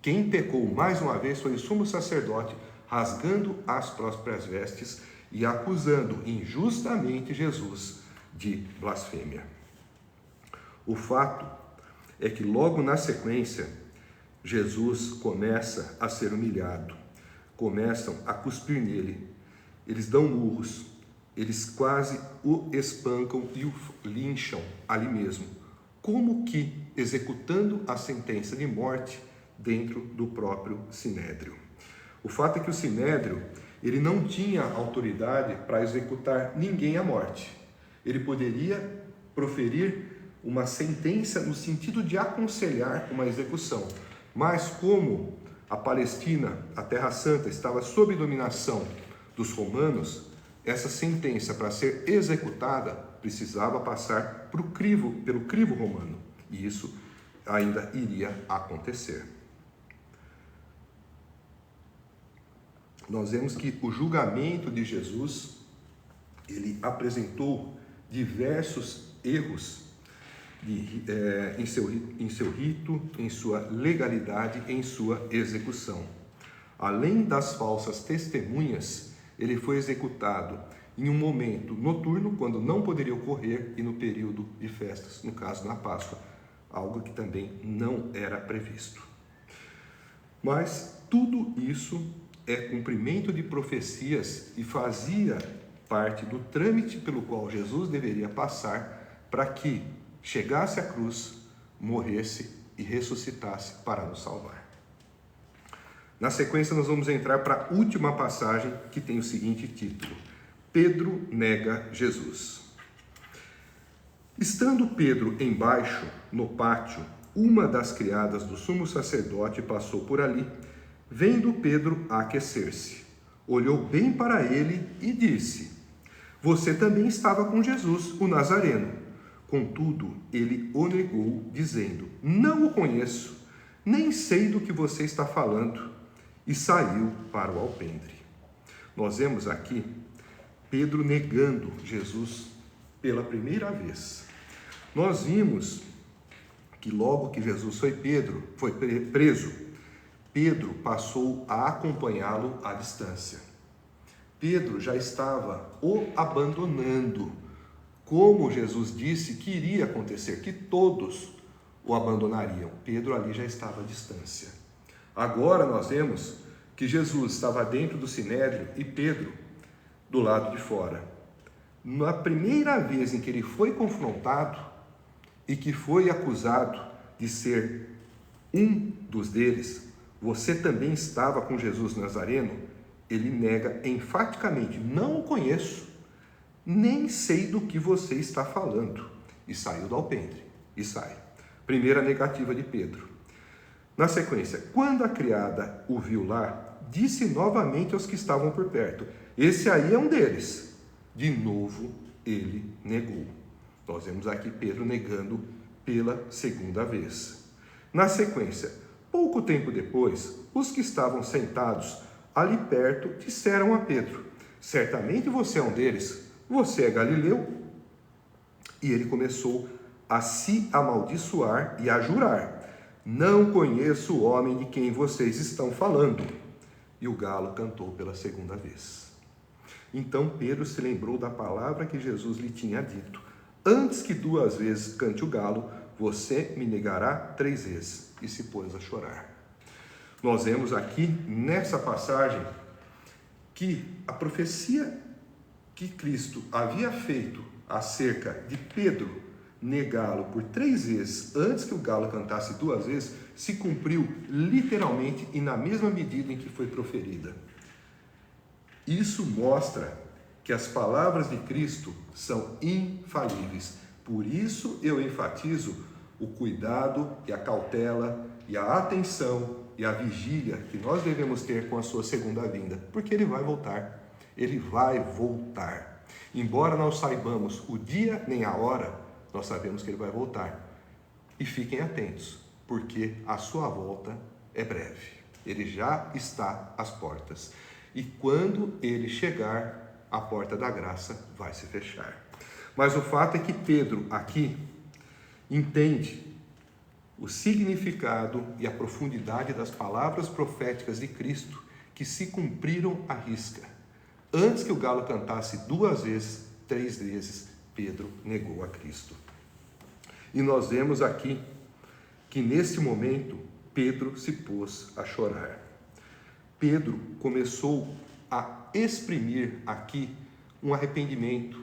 Quem pecou mais uma vez foi o sumo sacerdote, rasgando as próprias vestes e acusando injustamente Jesus de blasfêmia. O fato é que logo na sequência, Jesus começa a ser humilhado, começam a cuspir nele, eles dão murros, eles quase o espancam e o lincham ali mesmo, como que executando a sentença de morte dentro do próprio Sinédrio. O fato é que o Sinédrio, ele não tinha autoridade para executar ninguém à morte. Ele poderia proferir uma sentença no sentido de aconselhar uma execução, mas como a Palestina, a Terra Santa, estava sob dominação dos romanos, essa sentença, para ser executada, precisava passar pelo crivo romano, e isso ainda iria acontecer. Nós vemos que o julgamento de Jesus, ele apresentou diversos erros em seu rito, em sua legalidade, em sua execução. Além das falsas testemunhas, ele foi executado em um momento noturno, quando não poderia ocorrer, e no período de festas, no caso na Páscoa, algo que também não era previsto. Mas tudo isso é cumprimento de profecias e fazia parte do trâmite pelo qual Jesus deveria passar para que chegasse à cruz, morresse e ressuscitasse para nos salvar. Na sequência, nós vamos entrar para a última passagem, que tem o seguinte título: Pedro nega Jesus. Estando Pedro embaixo, no pátio, uma das criadas do sumo sacerdote passou por ali. Vendo Pedro aquecer-se, olhou bem para ele e disse: Você também estava com Jesus, o Nazareno. Contudo, ele o negou, dizendo: Não o conheço, nem sei do que você está falando. E saiu para o alpendre. Nós vemos aqui Pedro negando Jesus pela primeira vez. Nós vimos que logo que Jesus foi preso, Pedro passou a acompanhá-lo à distância. Pedro já estava o abandonando, como Jesus disse que iria acontecer, que todos o abandonariam. Pedro ali já estava à distância. Agora nós vemos que Jesus estava dentro do Sinédrio e Pedro do lado de fora. Na primeira vez em que ele foi confrontado e que foi acusado de ser um dos deles, você também estava com Jesus Nazareno, ele nega enfaticamente: não o conheço, nem sei do que você está falando. E saiu do alpendre, e sai. Primeira negativa de Pedro. Na sequência, quando a criada o viu lá, disse novamente aos que estavam por perto: esse aí é um deles. De novo, ele negou. Nós vemos aqui Pedro negando pela segunda vez. Na sequência, pouco tempo depois, os que estavam sentados ali perto disseram a Pedro: certamente você é um deles, você é galileu. E ele começou a se amaldiçoar e a jurar: não conheço o homem de quem vocês estão falando. E o galo cantou pela segunda vez. Então Pedro se lembrou da palavra que Jesus lhe tinha dito: antes que 2 vezes cante o galo, você me negará 3 vezes. E se pôs a chorar. Nós vemos aqui nessa passagem que a profecia que Cristo havia feito acerca de Pedro negá-lo por 3 vezes antes que o galo cantasse 2 vezes, se cumpriu literalmente e na mesma medida em que foi proferida. Isso mostra que as palavras de Cristo são infalíveis. Por isso eu enfatizo o cuidado e a cautela e a atenção e a vigília que nós devemos ter com a sua segunda vinda, porque ele vai voltar. Ele vai voltar. Embora não saibamos o dia nem a hora, nós sabemos que ele vai voltar. E fiquem atentos, porque a sua volta é breve. Ele já está às portas. E quando ele chegar, a porta da graça vai se fechar. Mas o fato é que Pedro aqui entende o significado e a profundidade das palavras proféticas de Cristo que se cumpriram à risca. Antes que o galo cantasse 2 vezes, 3 vezes, Pedro negou a Cristo. E nós vemos aqui que nesse momento Pedro se pôs a chorar. Pedro começou a exprimir aqui um arrependimento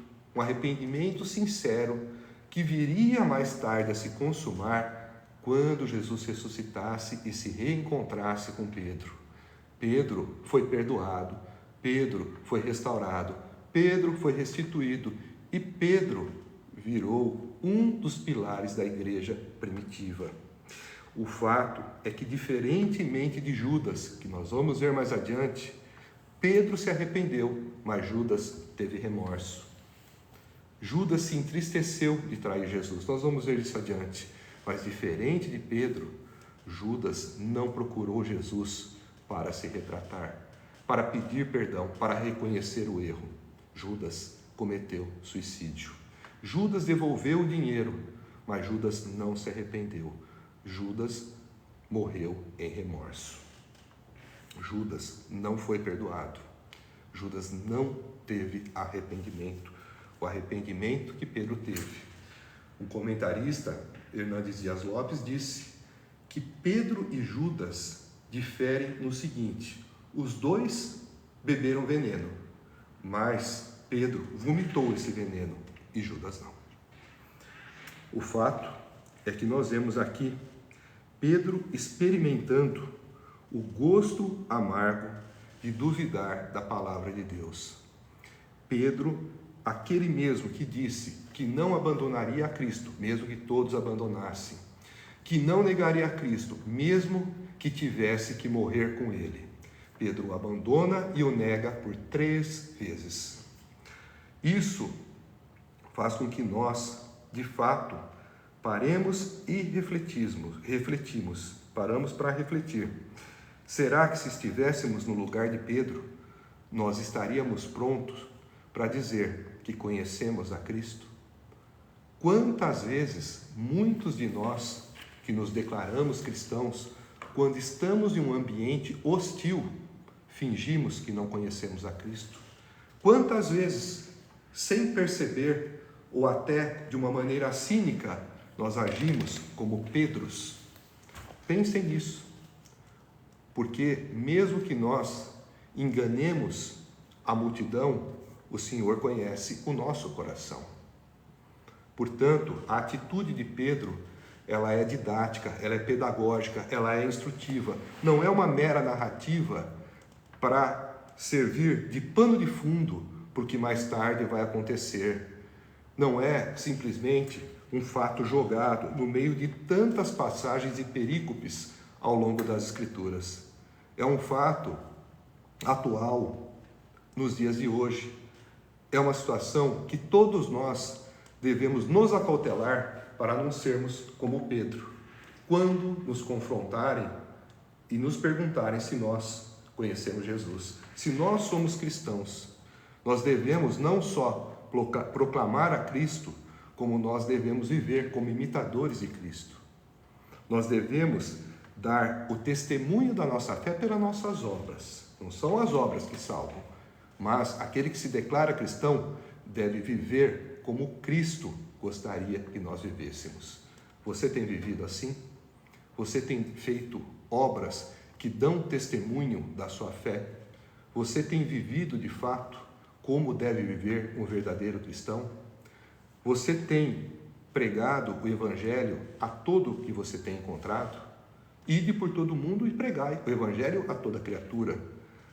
sincero que viria mais tarde a se consumar quando Jesus ressuscitasse e se reencontrasse com Pedro. Pedro foi perdoado, Pedro foi restaurado, Pedro foi restituído e Pedro virou um dos pilares da igreja primitiva. O fato é que, diferentemente de Judas, que nós vamos ver mais adiante, Pedro se arrependeu, mas Judas teve remorso. Judas se entristeceu de trair Jesus, nós vamos ver isso adiante. Mas, diferente de Pedro, Judas não procurou Jesus para se retratar, para pedir perdão, para reconhecer o erro. Judas cometeu suicídio. Judas devolveu o dinheiro, mas Judas não se arrependeu. Judas morreu em remorso. Judas não foi perdoado. Judas não teve arrependimento. O arrependimento que Pedro teve. Um comentarista, Hernandes Dias Lopes, disse que Pedro e Judas diferem no seguinte: os dois beberam veneno, mas Pedro vomitou esse veneno e Judas não. O fato é que nós vemos aqui Pedro experimentando o gosto amargo de duvidar da palavra de Deus. Pedro, aquele mesmo que disse que não abandonaria a Cristo, mesmo que todos abandonassem, que não negaria a Cristo, mesmo que tivesse que morrer com ele. Pedro o abandona e o nega por 3 vezes. Isso faz com que nós, de fato, paremos e refletimos. Paramos para refletir. Será que se estivéssemos no lugar de Pedro, nós estaríamos prontos para dizer que conhecemos a Cristo? Quantas vezes muitos de nós que nos declaramos cristãos, quando estamos em um ambiente hostil, fingimos que não conhecemos a Cristo? Quantas vezes, sem perceber ou até de uma maneira cínica, nós agimos como Pedros? Pensem nisso, porque mesmo que nós enganemos a multidão, o Senhor conhece o nosso coração. Portanto, a atitude de Pedro, ela é didática, ela é pedagógica, ela é instrutiva. Não é uma mera narrativa para servir de pano de fundo para o que mais tarde vai acontecer. Não é simplesmente um fato jogado no meio de tantas passagens e perícopes ao longo das Escrituras. É um fato atual nos dias de hoje. É uma situação que todos nós devemos nos acautelar para não sermos como Pedro, quando nos confrontarem e nos perguntarem se nós conhecemos Jesus, se nós somos cristãos. Nós devemos não só proclamar a Cristo, como nós devemos viver como imitadores de Cristo. Nós devemos dar o testemunho da nossa fé pelas nossas obras. Não são as obras que salvam, mas aquele que se declara cristão deve viver como Cristo gostaria que nós vivêssemos. Você tem vivido assim? Você tem feito obras que dão testemunho da sua fé? Você tem vivido de fato como deve viver um verdadeiro cristão? Você tem pregado o Evangelho a todo que você tem encontrado? Ide por todo mundo e pregai o Evangelho a toda criatura.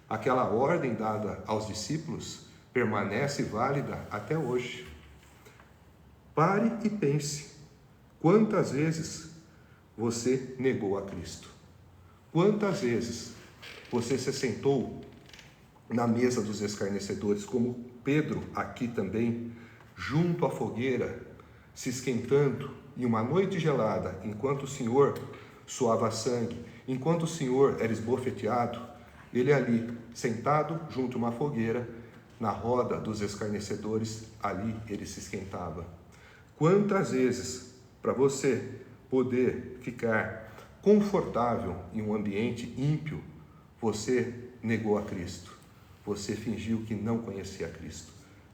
Aquela ordem dada aos discípulos permanece válida até hoje. Pare e pense. Quantas vezes você negou a Cristo? Quantas vezes você se sentou na mesa dos escarnecedores, como Pedro aqui também, junto à fogueira, se esquentando em uma noite gelada, enquanto o Senhor suava sangue, enquanto o Senhor era esbofeteado, ele ali, sentado junto a uma fogueira, na roda dos escarnecedores, ali ele se esquentava. Quantas vezes para você poder ficar confortável em um ambiente ímpio, você negou a Cristo. Você fingiu que não conhecia a Cristo.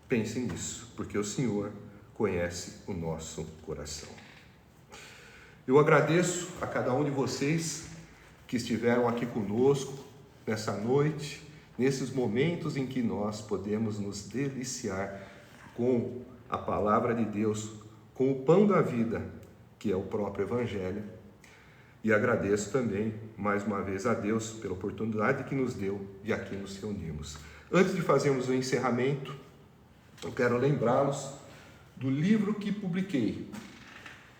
Pense nisso, porque o Senhor conhece o nosso coração. Eu agradeço a cada um de vocês que estiveram aqui conosco nessa noite, nesses momentos em que nós podemos nos deliciar com a palavra de Deus, com o pão da vida, que é o próprio Evangelho. E agradeço também, mais uma vez, a Deus pela oportunidade que nos deu de aqui nos reunirmos. Antes de fazermos o encerramento, eu quero lembrá-los do livro que publiquei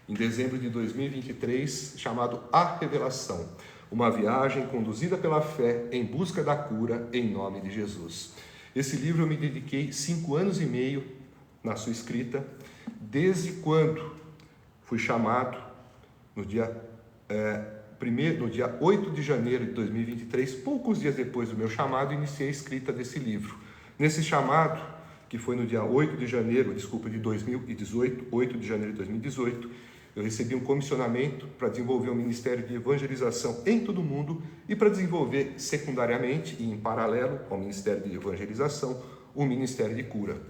em dezembro de 2023, chamado A Revelação, uma viagem conduzida pela fé em busca da cura em nome de Jesus. Esse livro eu me dediquei 5 anos e meio na sua escrita, desde quando fui chamado no dia 8 de janeiro de 2023, poucos dias depois do meu chamado, iniciei a escrita desse livro. Nesse chamado, que foi no dia 8 de janeiro de 2018, 8 de janeiro de 2018, eu recebi um comissionamento para desenvolver um ministério de evangelização em todo o mundo e para desenvolver secundariamente e em paralelo ao ministério de evangelização, o ministério de cura.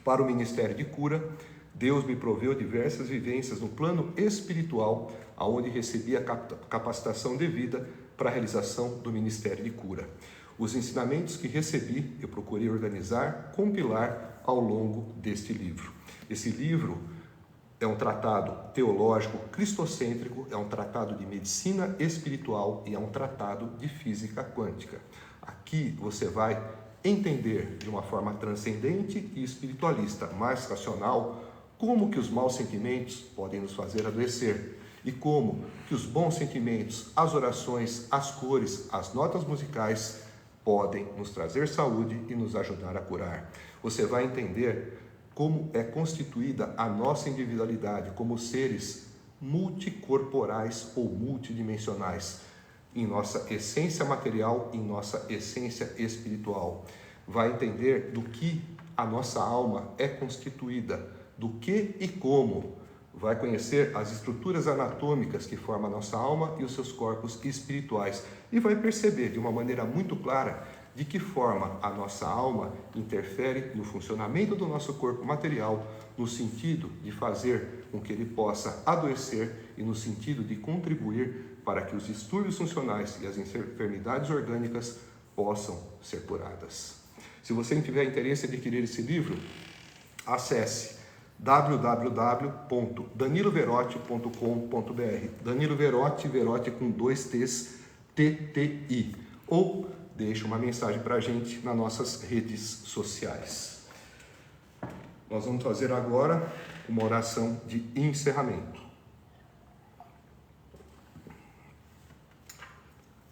Para o ministério de cura, Deus me proveu diversas vivências no plano espiritual, aonde recebi a capacitação devida para a realização do ministério de cura. Os ensinamentos que recebi, eu procurei organizar, compilar ao longo deste livro. Esse livro é um tratado teológico cristocêntrico, é um tratado de medicina espiritual e é um tratado de física quântica. Aqui você vai entender de uma forma transcendente e espiritualista, mais racional, como que os maus sentimentos podem nos fazer adoecer e como que os bons sentimentos, as orações, as cores, as notas musicais podem nos trazer saúde e nos ajudar a curar. Você vai entender como é constituída a nossa individualidade como seres multicorporais ou multidimensionais, em nossa essência material e em nossa essência espiritual. Vai entender do que a nossa alma é constituída, do que e como. Vai conhecer as estruturas anatômicas que formam a nossa alma e os seus corpos espirituais. E vai perceber de uma maneira muito clara de que forma a nossa alma interfere no funcionamento do nosso corpo material, no sentido de fazer com que ele possa adoecer e no sentido de contribuir para que os distúrbios funcionais e as enfermidades orgânicas possam ser curadas. Se você tiver interesse em adquirir esse livro, acesse www.daniloverotti.com.br. Danilo Verotti, Verotti com 2 T's, TTI. Ou deixe uma mensagem para a gente nas nossas redes sociais. Nós vamos fazer agora uma oração de encerramento.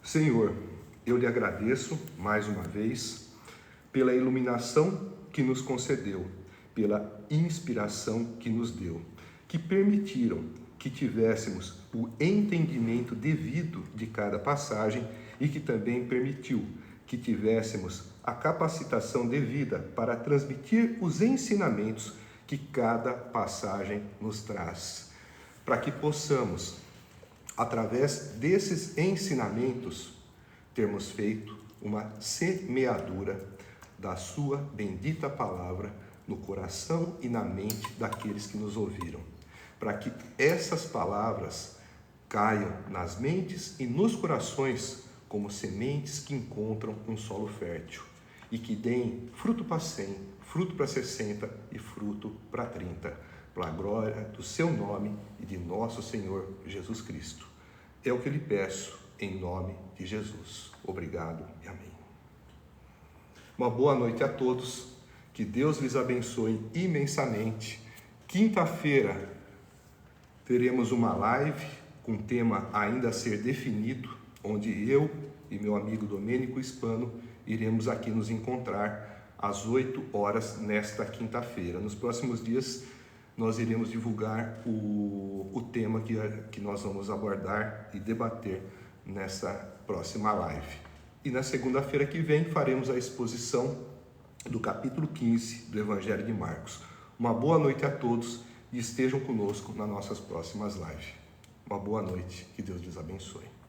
Senhor, eu lhe agradeço mais uma vez pela iluminação que nos concedeu, pela inspiração que nos deu, que permitiram que tivéssemos o entendimento devido de cada passagem e que também permitiu que tivéssemos a capacitação devida para transmitir os ensinamentos que cada passagem nos traz, para que possamos, através desses ensinamentos, termos feito uma semeadura da sua bendita palavra no coração e na mente daqueles que nos ouviram, para que essas palavras caiam nas mentes e nos corações como sementes que encontram um solo fértil e que deem fruto para 100, fruto para 60 e fruto para 30, para a glória do seu nome e de nosso Senhor Jesus Cristo. É o que lhe peço em nome de Jesus. Obrigado e amém. Uma boa noite a todos, que Deus lhes abençoe imensamente. Quinta-feira teremos uma live com tema ainda a ser definido, onde eu e meu amigo Domênico Hispano iremos aqui nos encontrar às 8 horas nesta quinta-feira. Nos próximos dias nós iremos divulgar o tema que nós vamos abordar e debater nessa próxima live. E na segunda-feira que vem faremos a exposição do capítulo 15 do Evangelho de Marcos. Uma boa noite a todos, e estejam conosco nas nossas próximas lives. Uma boa noite, que Deus lhes abençoe.